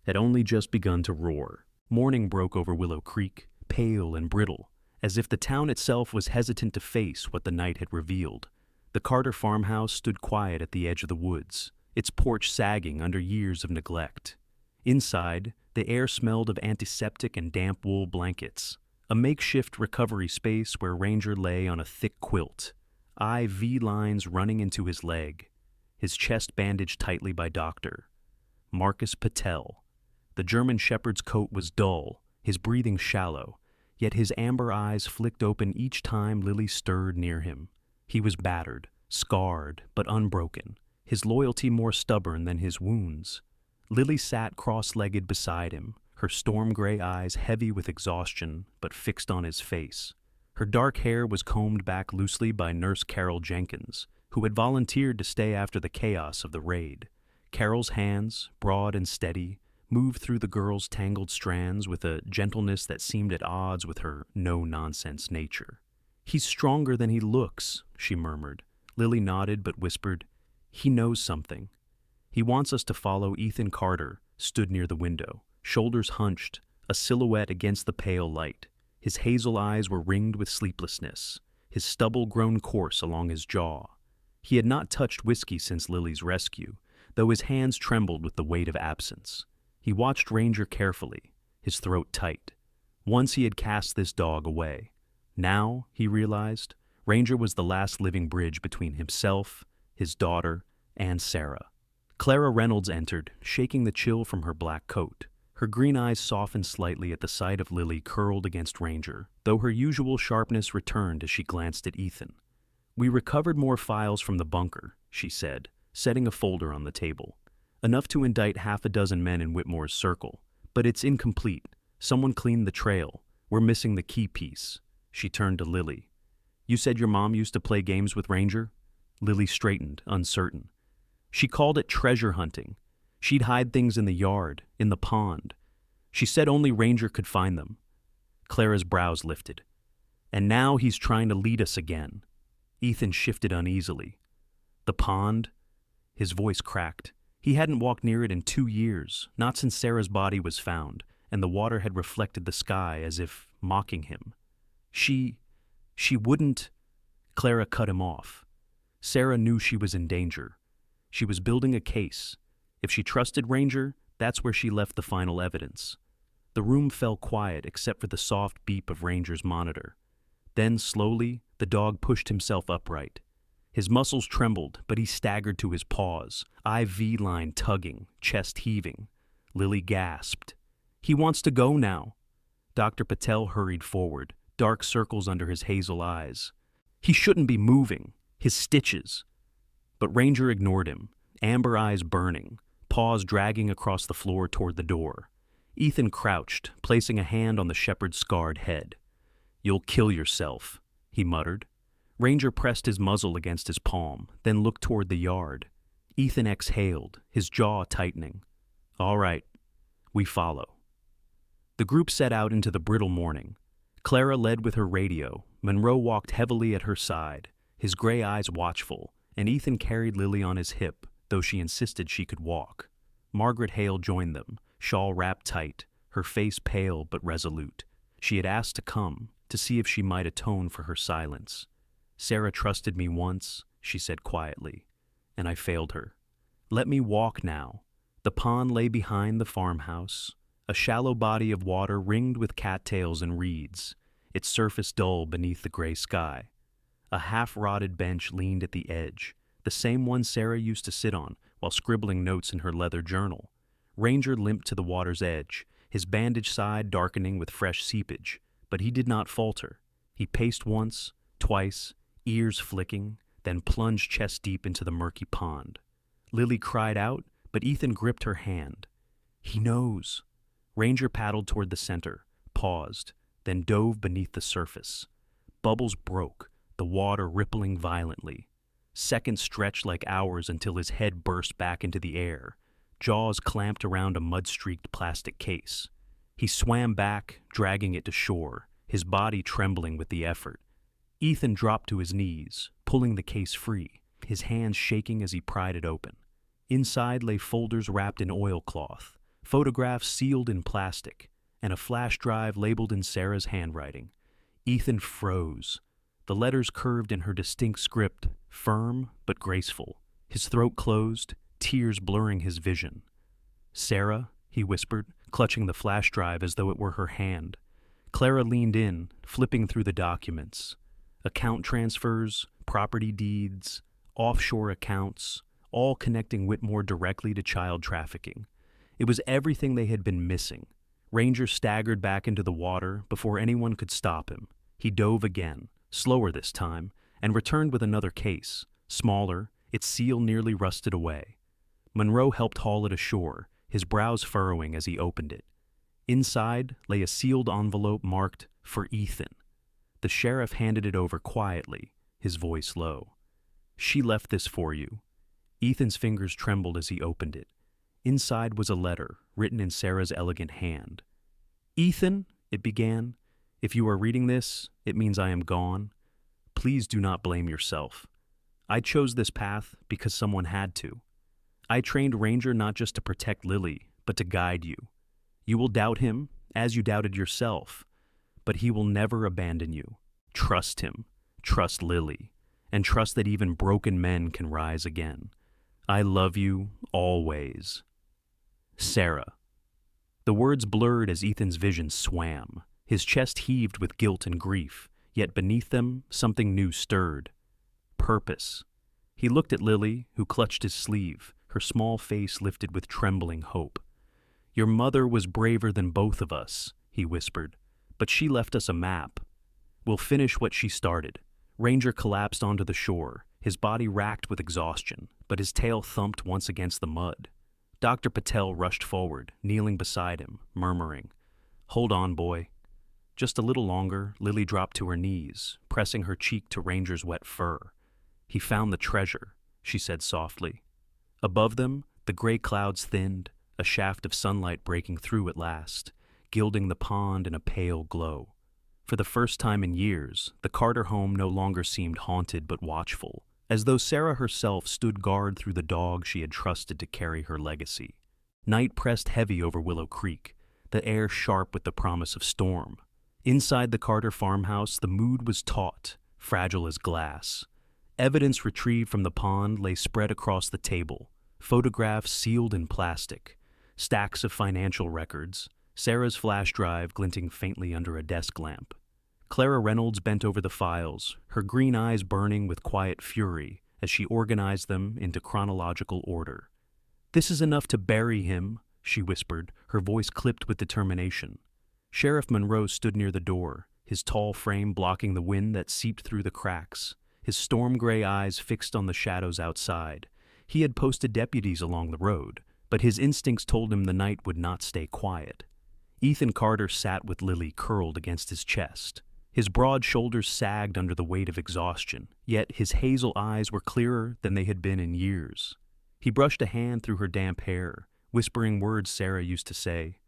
had only just begun to roar. Morning broke over Willow Creek, pale and brittle, as if the town itself was hesitant to face what the night had revealed. The Carter farmhouse stood quiet at the edge of the woods, its porch sagging under years of neglect. Inside, the air smelled of antiseptic and damp wool blankets, a makeshift recovery space where Ranger lay on a thick quilt, IV lines running into his leg, his chest bandaged tightly by Dr. Marcus Patel. The German shepherd's coat was dull, his breathing shallow, yet his amber eyes flicked open each time Lily stirred near him. He was battered, scarred, but unbroken, his loyalty more stubborn than his wounds. Lily sat cross-legged beside him, her storm-gray eyes heavy with exhaustion but fixed on his face. Her dark hair was combed back loosely by Nurse Carol Jenkins, who had volunteered to stay after the chaos of the raid. Carol's hands, broad and steady, moved through the girl's tangled strands with a gentleness that seemed at odds with her no-nonsense nature. "He's stronger than he looks," she murmured. Lily nodded but whispered, "He knows something. He wants us to follow." Ethan Carter stood near the window, shoulders hunched, a silhouette against the pale light. His hazel eyes were ringed with sleeplessness, his stubble grown coarse along his jaw. He had not touched whiskey since Lily's rescue, though his hands trembled with the weight of absence. He watched Ranger carefully, his throat tight. Once he had cast this dog away. Now, he realized, Ranger was the last living bridge between himself, his daughter, and Sarah. Clara Reynolds entered, shaking the chill from her black coat. Her green eyes softened slightly at the sight of Lily curled against Ranger, though her usual sharpness returned as she glanced at Ethan. "We recovered more files from the bunker," she said, setting a folder on the table. "Enough to indict 6 men in Whitmore's circle. But it's incomplete. Someone cleaned the trail. We're missing the key piece." She turned to Lily. "You said your mom used to play games with Ranger?" Lily straightened, uncertain. "She called it treasure hunting. She'd hide things in the yard, in the pond. She said only Ranger could find them." Clara's brows lifted. "And now he's trying to lead us again." Ethan shifted uneasily. "The pond?" His voice cracked. He hadn't walked near it in 2 years, not since Sarah's body was found, and the water had reflected the sky as if mocking him. She wouldn't." Clara cut him off. Sarah knew she was in danger. She was building a case. If she trusted Ranger, that's where she left the final evidence. The room fell quiet except for the soft beep of Ranger's monitor. Then, slowly, the dog pushed himself upright. His muscles trembled, but he staggered to his paws, IV line tugging, chest heaving. Lily gasped. "He wants to go now." Dr. Patel hurried forward, dark circles under his hazel eyes. "He shouldn't be moving. His stitches." But Ranger ignored him. amber eyes burning, paws dragging across the floor toward the door. Ethan crouched, placing a hand on the shepherd's scarred head. "You'll kill yourself," he muttered. Ranger pressed his muzzle against his palm, then looked toward the yard. Ethan exhaled, his jaw tightening. "All right, we follow." The group set out into the brittle morning. Clara led with her radio. Monroe walked heavily at her side, his gray eyes watchful, and Ethan carried Lily on his hip, though she insisted she could walk. Margaret Hale joined them, shawl wrapped tight, her face pale but resolute. She had asked to come, to see if she might atone for her silence. "Sarah trusted me once," she said quietly, "and I failed her. Let me walk now." The pond lay behind the farmhouse, a shallow body of water ringed with cattails and reeds, its surface dull beneath the gray sky. A half-rotted bench leaned at the edge, the same one Sarah used to sit on while scribbling notes in her leather journal. Ranger limped to the water's edge, his bandaged side darkening with fresh seepage, but he did not falter. He paced once, twice, ears flicking, then plunged chest-deep into the murky pond. Lily cried out, but Ethan gripped her hand. "He knows." Ranger paddled toward the center, paused, then dove beneath the surface. Bubbles broke, the water rippling violently. Seconds stretched like hours until his head burst back into the air, jaws clamped around a mud-streaked plastic case. He swam back, dragging it to shore, his body trembling with the effort. Ethan dropped to his knees, pulling the case free, his hands shaking as he pried it open. Inside lay folders wrapped in oilcloth, photographs sealed in plastic, and a flash drive labeled in Sarah's handwriting. Ethan froze. The letters curved in her distinct script, firm but graceful. His throat closed, tears blurring his vision. "Sarah," he whispered, clutching the flash drive as though it were her hand. Clara leaned in, flipping through the documents. Account transfers, property deeds, offshore accounts, all connecting Whitmore directly to child trafficking. It was everything they had been missing. Ranger staggered back into the water before anyone could stop him. He dove again, slower this time, and returned with another case, smaller, its seal nearly rusted away. Monroe helped haul it ashore, his brows furrowing as he opened it. Inside lay a sealed envelope marked, "For Ethan." The sheriff handed it over quietly, his voice low. "She left this for you." Ethan's fingers trembled as he opened it. Inside was a letter, written in Sarah's elegant hand. "Ethan," it began, "if you are reading this, it means I am gone. Please do not blame yourself. I chose this path because someone had to. I trained Ranger not just to protect Lily, but to guide you. You will doubt him, as you doubted yourself, but he will never abandon you. Trust him, trust Lily, and trust that even broken men can rise again. I love you always. Sarah." The words blurred as Ethan's vision swam. His chest heaved with guilt and grief, yet beneath them something new stirred. Purpose. He looked at Lily, who clutched his sleeve, her small face lifted with trembling hope. "Your mother was braver than both of us," he whispered, "but she left us a map. We'll finish what she started." Ranger collapsed onto the shore, his body racked with exhaustion, but his tail thumped once against the mud. Dr. Patel rushed forward, kneeling beside him, murmuring, "Hold on, boy." Just a little longer, Lily dropped to her knees, pressing her cheek to Ranger's wet fur. "He found the treasure," she said softly. Above them, the gray clouds thinned, a shaft of sunlight breaking through at last, gilding the pond in a pale glow. For the first time in years, the Carter home no longer seemed haunted but watchful, as though Sarah herself stood guard through the dog she had trusted to carry her legacy. Night pressed heavy over Willow Creek, the air sharp with the promise of storm. Inside the Carter farmhouse, the mood was taut, fragile as glass. Evidence retrieved from the pond lay spread across the table, photographs sealed in plastic, stacks of financial records, Sarah's flash drive glinting faintly under a desk lamp. Clara Reynolds bent over the files, her green eyes burning with quiet fury as she organized them into chronological order. "This is enough to bury him," she whispered, her voice clipped with determination. Sheriff Monroe stood near the door, his tall frame blocking the wind that seeped through the cracks, his storm-gray eyes fixed on the shadows outside. He had posted deputies along the road, but his instincts told him the night would not stay quiet. Ethan Carter sat with Lily curled against his chest. His broad shoulders sagged under the weight of exhaustion, yet his hazel eyes were clearer than they had been in years. He brushed a hand through her damp hair, whispering words Sarah used to say,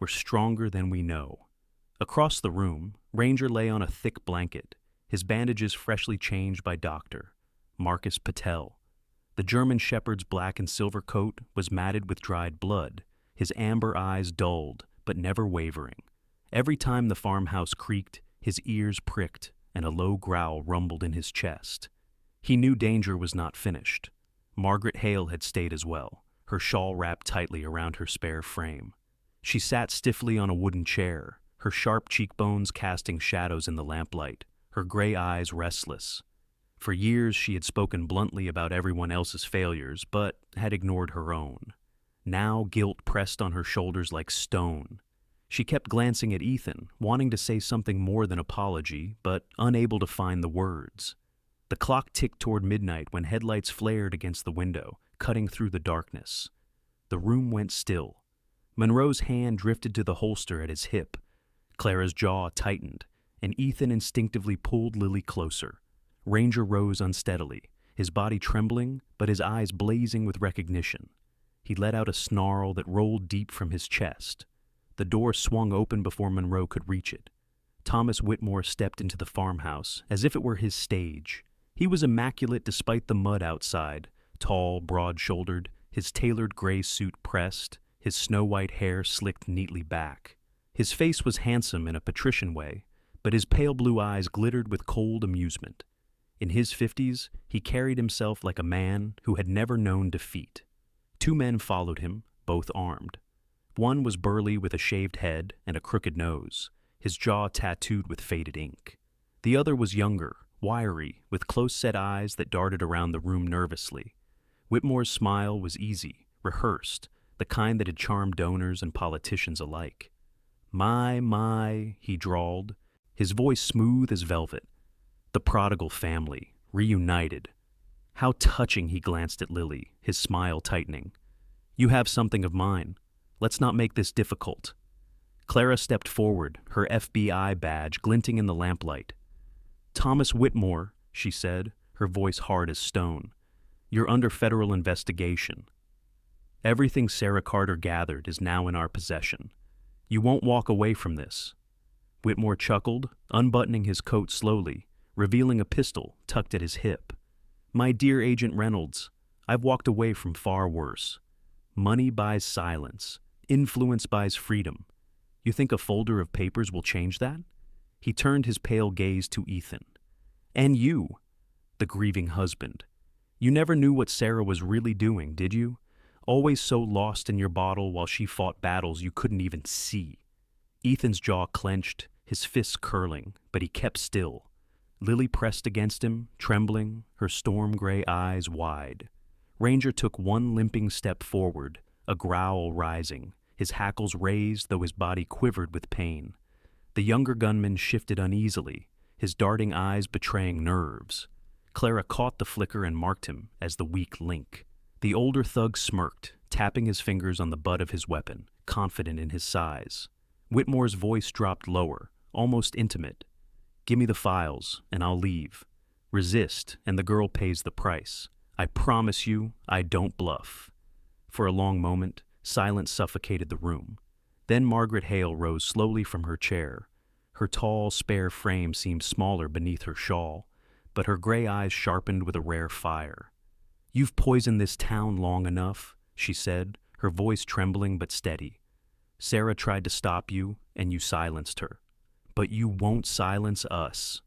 "We're stronger than we know." Across the room, Ranger lay on a thick blanket, his bandages freshly changed by Dr. Marcus Patel. The German shepherd's black and silver coat was matted with dried blood, his amber eyes dulled, but never wavering. Every time the farmhouse creaked, his ears pricked, and a low growl rumbled in his chest. He knew danger was not finished. Margaret Hale had stayed as well, her shawl wrapped tightly around her spare frame. She sat stiffly on a wooden chair, her sharp cheekbones casting shadows in the lamplight, her gray eyes restless. For years she had spoken bluntly about everyone else's failures, but had ignored her own. Now guilt pressed on her shoulders like stone. She kept glancing at Ethan, wanting to say something more than apology, but unable to find the words. The clock ticked toward midnight when headlights flared against the window, cutting through the darkness. The room went still. Monroe's hand drifted to the holster at his hip. Clara's jaw tightened, and Ethan instinctively pulled Lily closer. Ranger rose unsteadily, his body trembling, but his eyes blazing with recognition. He let out a snarl that rolled deep from his chest. The door swung open before Monroe could reach it. Thomas Whitmore stepped into the farmhouse, as if it were his stage. He was immaculate despite the mud outside, tall, broad-shouldered, his tailored gray suit pressed, his snow-white hair slicked neatly back. His face was handsome in a patrician way, but his pale blue eyes glittered with cold amusement. In his 50s, he carried himself like a man who had never known defeat. Two men followed him, both armed. One was burly with a shaved head and a crooked nose, his jaw tattooed with faded ink. The other was younger, wiry, with close-set eyes that darted around the room nervously. Whitmore's smile was easy, rehearsed, the kind that had charmed donors and politicians alike. My, he drawled, his voice smooth as velvet. The prodigal family, reunited. How touching, he glanced at Lily, his smile tightening. You have something of mine. Let's not make this difficult. Clara stepped forward, her FBI badge glinting in the lamplight. Thomas Whitmore, she said, her voice hard as stone. You're under federal investigation. Everything Sarah Carter gathered is now in our possession. You won't walk away from this. Whitmore chuckled, unbuttoning his coat slowly, revealing a pistol tucked at his hip. My dear Agent Reynolds, I've walked away from far worse. Money buys silence. Influence buys freedom. You think a folder of papers will change that? He turned his pale gaze to Ethan. And you, the grieving husband. You never knew what Sarah was really doing, did you? Always so lost in your bottle while she fought battles you couldn't even see. Ethan's jaw clenched, his fists curling, but he kept still. Lily pressed against him, trembling, her storm-gray eyes wide. Ranger took one limping step forward, a growl rising, his hackles raised though his body quivered with pain. The younger gunman shifted uneasily, his darting eyes betraying nerves. Clara caught the flicker and marked him as the weak link. The older thug smirked, tapping his fingers on the butt of his weapon, confident in his size. Whitmore's voice dropped lower, almost intimate. Give me the files, and I'll leave. Resist, and the girl pays the price. I promise you, I don't bluff. For a long moment, silence suffocated the room. Then Margaret Hale rose slowly from her chair. Her tall, spare frame seemed smaller beneath her shawl, but her gray eyes sharpened with a rare fire. You've poisoned this town long enough, she said, her voice trembling but steady. Sarah tried to stop you, and you silenced her. But you won't silence us.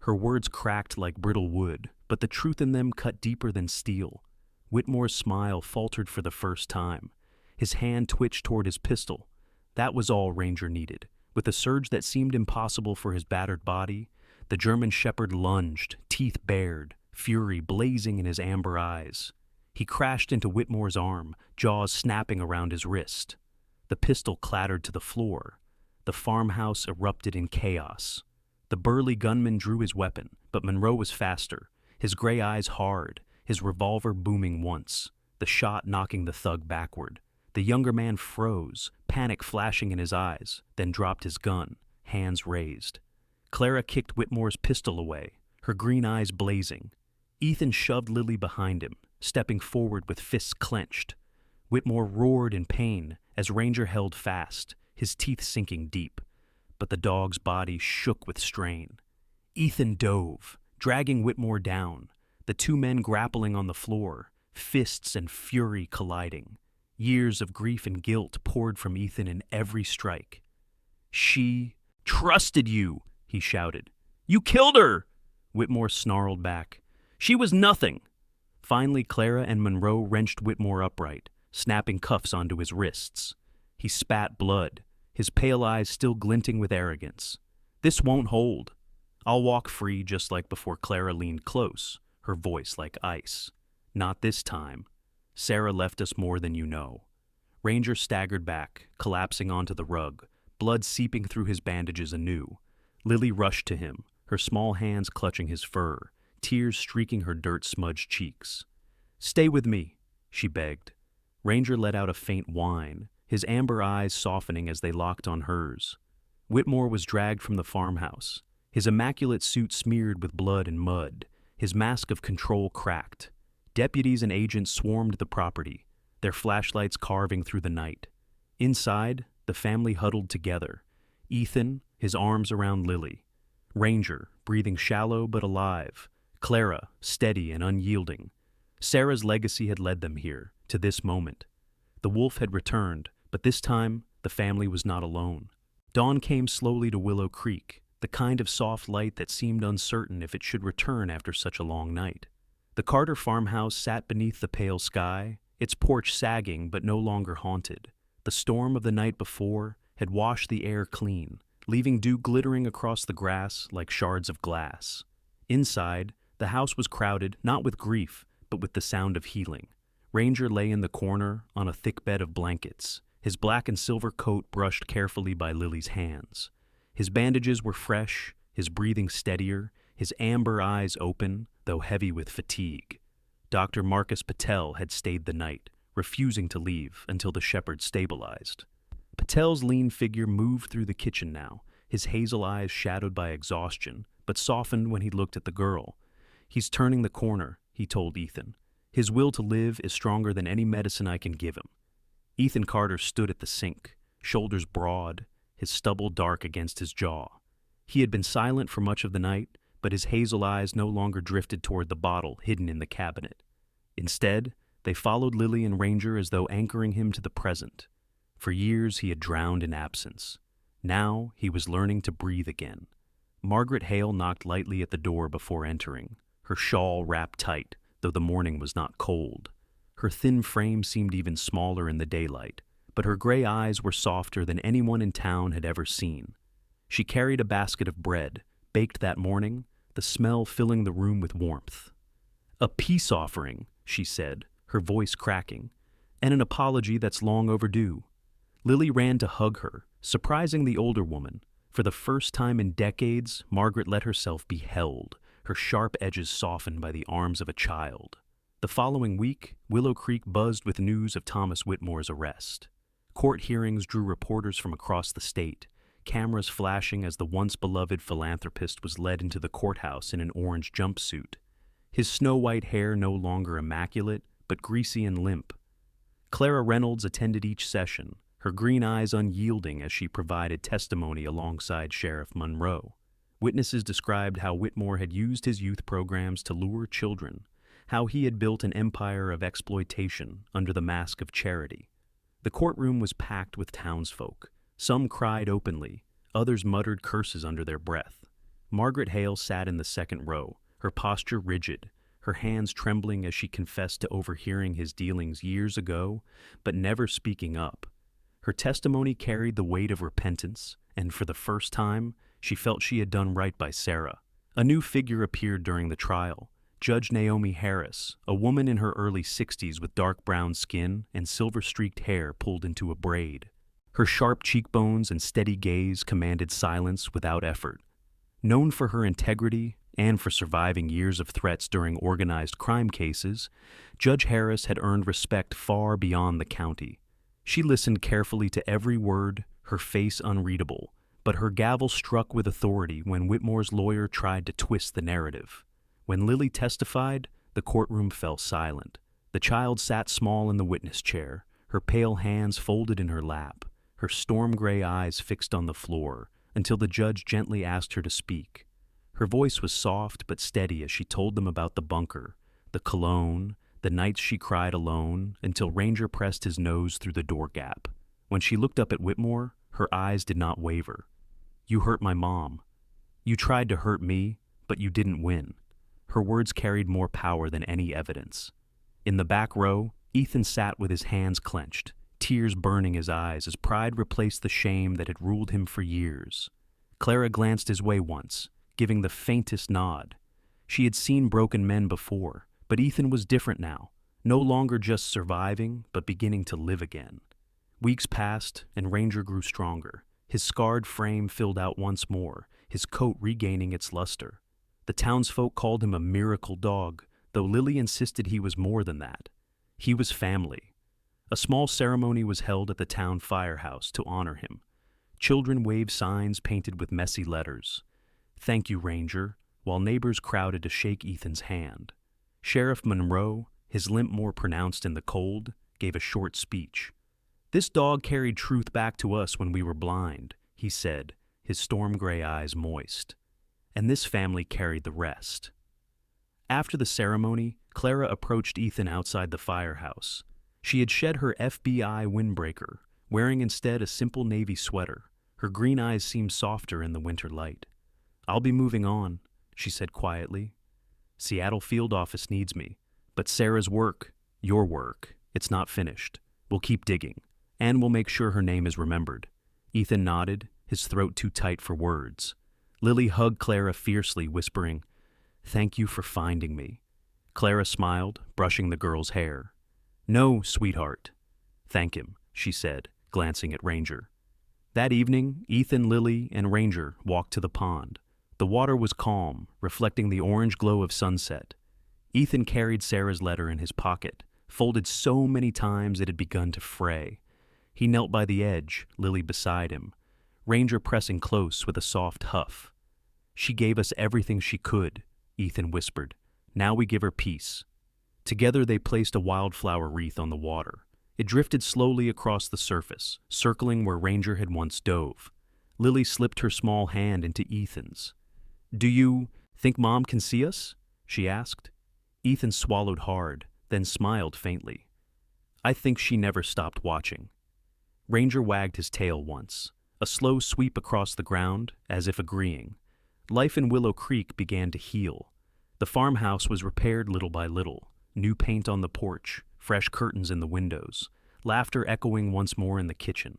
Her words cracked like brittle wood, but the truth in them cut deeper than steel. Whitmore's smile faltered for the first time. His hand twitched toward his pistol. That was all Ranger needed. With a surge that seemed impossible for his battered body, the German shepherd lunged, teeth bared, fury blazing in his amber eyes. He crashed into Whitmore's arm, jaws snapping around his wrist. The pistol clattered to the floor. The farmhouse erupted in chaos. The burly gunman drew his weapon, but Monroe was faster, his gray eyes hard, his revolver booming once, the shot knocking the thug backward. The younger man froze, panic flashing in his eyes, then dropped his gun, hands raised. Clara kicked Whitmore's pistol away, her green eyes blazing. Ethan shoved Lily behind him, stepping forward with fists clenched. Whitmore roared in pain as Ranger held fast, his teeth sinking deep. But the dog's body shook with strain. Ethan dove, dragging Whitmore down, the two men grappling on the floor, fists and fury colliding. Years of grief and guilt poured from Ethan in every strike. "She trusted you," he shouted. "You killed her!" Whitmore snarled back. "She was nothing." Finally, Clara and Monroe wrenched Whitmore upright, snapping cuffs onto his wrists. He spat blood, his pale eyes still glinting with arrogance. "This won't hold. I'll walk free," just like before. Clara leaned close, her voice like ice. "Not this time. Sarah left us more than you know." Ranger staggered back, collapsing onto the rug, blood seeping through his bandages anew. Lily rushed to him, her small hands clutching his fur, tears streaking her dirt-smudged cheeks. "Stay with me," she begged. Ranger let out a faint whine, his amber eyes softening as they locked on hers. Whitmore was dragged from the farmhouse, his immaculate suit smeared with blood and mud, his mask of control cracked. Deputies and agents swarmed the property, their flashlights carving through the night. Inside, the family huddled together, Ethan, his arms around Lily. Ranger, breathing shallow but alive. Clara, steady and unyielding. Sarah's legacy had led them here, to this moment. The wolf had returned, but this time, the family was not alone. Dawn came slowly to Willow Creek, the kind of soft light that seemed uncertain if it should return after such a long night. The Carter farmhouse sat beneath the pale sky, its porch sagging but no longer haunted. The storm of the night before had washed the air clean, leaving dew glittering across the grass like shards of glass. Inside, the house was crowded not with grief, but with the sound of healing. Ranger lay in the corner on a thick bed of blankets, his black and silver coat brushed carefully by Lily's hands. His bandages were fresh, his breathing steadier, his amber eyes open, though heavy with fatigue. Dr. Marcus Patel had stayed the night, refusing to leave until the shepherd stabilized. Patel's lean figure moved through the kitchen now, his hazel eyes shadowed by exhaustion, but softened when he looked at the girl. "He's turning the corner," he told Ethan. "His will to live is stronger than any medicine I can give him." Ethan Carter stood at the sink, shoulders broad, his stubble dark against his jaw. He had been silent for much of the night, but his hazel eyes no longer drifted toward the bottle hidden in the cabinet. Instead, they followed Lily and Ranger as though anchoring him to the present. For years he had drowned in absence. Now he was learning to breathe again. Margaret Hale knocked lightly at the door before entering, her shawl wrapped tight, though the morning was not cold. Her thin frame seemed even smaller in the daylight, but her gray eyes were softer than anyone in town had ever seen. She carried a basket of bread, baked that morning, the smell filling the room with warmth. "A peace offering," she said, her voice cracking, "and an apology that's long overdue." Lily ran to hug her, surprising the older woman. For the first time in decades, Margaret let herself be held, her sharp edges softened by the arms of a child. The following week, Willow Creek buzzed with news of Thomas Whitmore's arrest. Court hearings drew reporters from across the state, cameras flashing as the once-beloved philanthropist was led into the courthouse in an orange jumpsuit. His snow-white hair no longer immaculate, but greasy and limp. Clara Reynolds attended each session, her green eyes unyielding as she provided testimony alongside Sheriff Monroe. Witnesses described how Whitmore had used his youth programs to lure children, how he had built an empire of exploitation under the mask of charity. The courtroom was packed with townsfolk. Some cried openly, others muttered curses under their breath. Margaret Hale sat in the second row, her posture rigid, her hands trembling as she confessed to overhearing his dealings years ago, but never speaking up. Her testimony carried the weight of repentance, and for the first time, she felt she had done right by Sarah. A new figure appeared during the trial, Judge Naomi Harris, a woman in her early 60s with dark brown skin and silver-streaked hair pulled into a braid. Her sharp cheekbones and steady gaze commanded silence without effort. Known for her integrity and for surviving years of threats during organized crime cases, Judge Harris had earned respect far beyond the county. She listened carefully to every word, her face unreadable, but her gavel struck with authority when Whitmore's lawyer tried to twist the narrative. When Lily testified, the courtroom fell silent. The child sat small in the witness chair, her pale hands folded in her lap, her storm-gray eyes fixed on the floor, until the judge gently asked her to speak. Her voice was soft but steady as she told them about the bunker, the cologne, the nights she cried alone, until Ranger pressed his nose through the door gap. When she looked up at Whitmore, her eyes did not waver. "You hurt my mom. You tried to hurt me, but you didn't win." Her words carried more power than any evidence. In the back row, Ethan sat with his hands clenched, tears burning his eyes as pride replaced the shame that had ruled him for years. Clara glanced his way once, giving the faintest nod. She had seen broken men before, but Ethan was different now, no longer just surviving, but beginning to live again. Weeks passed, and Ranger grew stronger. His scarred frame filled out once more, his coat regaining its luster. The townsfolk called him a miracle dog, though Lily insisted he was more than that. He was family. A small ceremony was held at the town firehouse to honor him. Children waved signs painted with messy letters. "Thank you, Ranger," while neighbors crowded to shake Ethan's hand. Sheriff Monroe, his limp more pronounced in the cold, gave a short speech. "This dog carried truth back to us when we were blind," he said, his storm-gray eyes moist. "And this family carried the rest." After the ceremony, Clara approached Ethan outside the firehouse. She had shed her FBI windbreaker, wearing instead a simple navy sweater. Her green eyes seemed softer in the winter light. "I'll be moving on," she said quietly. "Seattle field office needs me. But Sarah's work, your work, it's not finished. We'll keep digging, and we'll make sure her name is remembered." Ethan nodded, his throat too tight for words. Lily hugged Clara fiercely, whispering, "Thank you for finding me." Clara smiled, brushing the girl's hair. "No, sweetheart." "Thank him," she said, glancing at Ranger. That evening, Ethan, Lily, and Ranger walked to the pond. The water was calm, reflecting the orange glow of sunset. Ethan carried Sarah's letter in his pocket, folded so many times it had begun to fray. He knelt by the edge, Lily beside him, Ranger pressing close with a soft huff. "She gave us everything she could," Ethan whispered. "Now we give her peace." Together they placed a wildflower wreath on the water. It drifted slowly across the surface, circling where Ranger had once dove. Lily slipped her small hand into Ethan's. "Do you think Mom can see us?" she asked. Ethan swallowed hard, then smiled faintly. "I think she never stopped watching." Ranger wagged his tail once, a slow sweep across the ground, as if agreeing. Life in Willow Creek began to heal. The farmhouse was repaired little by little, new paint on the porch, fresh curtains in the windows, laughter echoing once more in the kitchen.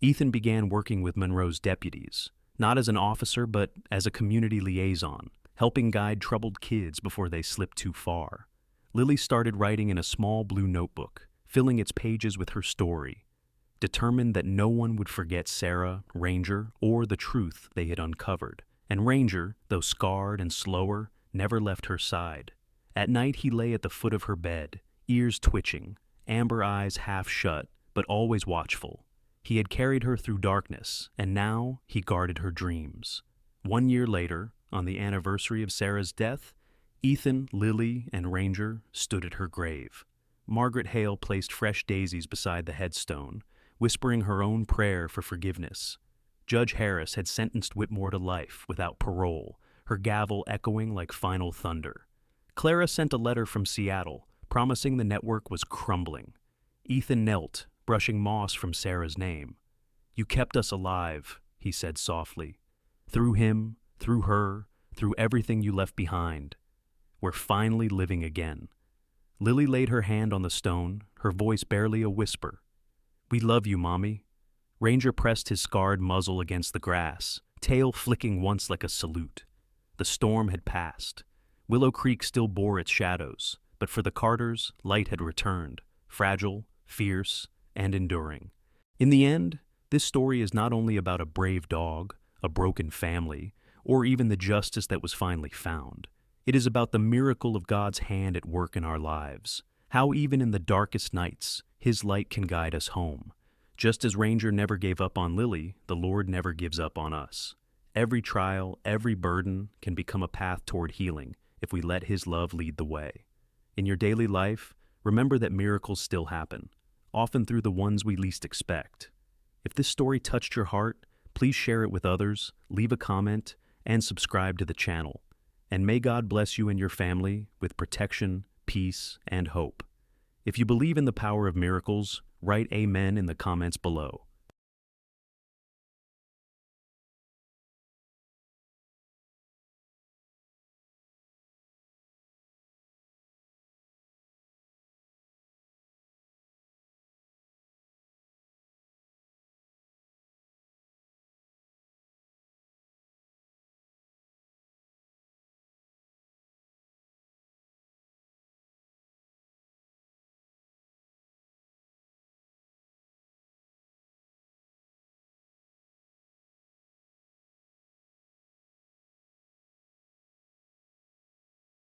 Ethan began working with Monroe's deputies, not as an officer but as a community liaison, helping guide troubled kids before they slipped too far. Lily started writing in a small blue notebook, filling its pages with her story, determined that no one would forget Sarah, Ranger, or the truth they had uncovered. And Ranger, though scarred and slower, never left her side. At night he lay at the foot of her bed, ears twitching, amber eyes half shut, but always watchful. He had carried her through darkness, and now he guarded her dreams. 1 year later, on the anniversary of Sarah's death, Ethan, Lily, and Ranger stood at her grave. Margaret Hale placed fresh daisies beside the headstone, whispering her own prayer for forgiveness. Judge Harris had sentenced Whitmore to life without parole, her gavel echoing like final thunder. Clara sent a letter from Seattle, promising the network was crumbling. Ethan knelt, brushing moss from Sarah's name. "You kept us alive," he said softly. "Through him, through her, through everything you left behind. We're finally living again." Lily laid her hand on the stone, her voice barely a whisper. "We love you, Mommy." Ranger pressed his scarred muzzle against the grass, tail flicking once like a salute. The storm had passed. Willow Creek still bore its shadows, but for the Carters, light had returned, fragile, fierce, and enduring. In the end, this story is not only about a brave dog, a broken family, or even the justice that was finally found. It is about the miracle of God's hand at work in our lives, how even in the darkest nights, His light can guide us home. Just as Ranger never gave up on Lily, the Lord never gives up on us. Every trial, every burden can become a path toward healing if we let His love lead the way. In your daily life, remember that miracles still happen, often through the ones we least expect. If this story touched your heart, please share it with others, leave a comment, and subscribe to the channel. And may God bless you and your family with protection, peace, and hope. If you believe in the power of miracles, write Amen in the comments below.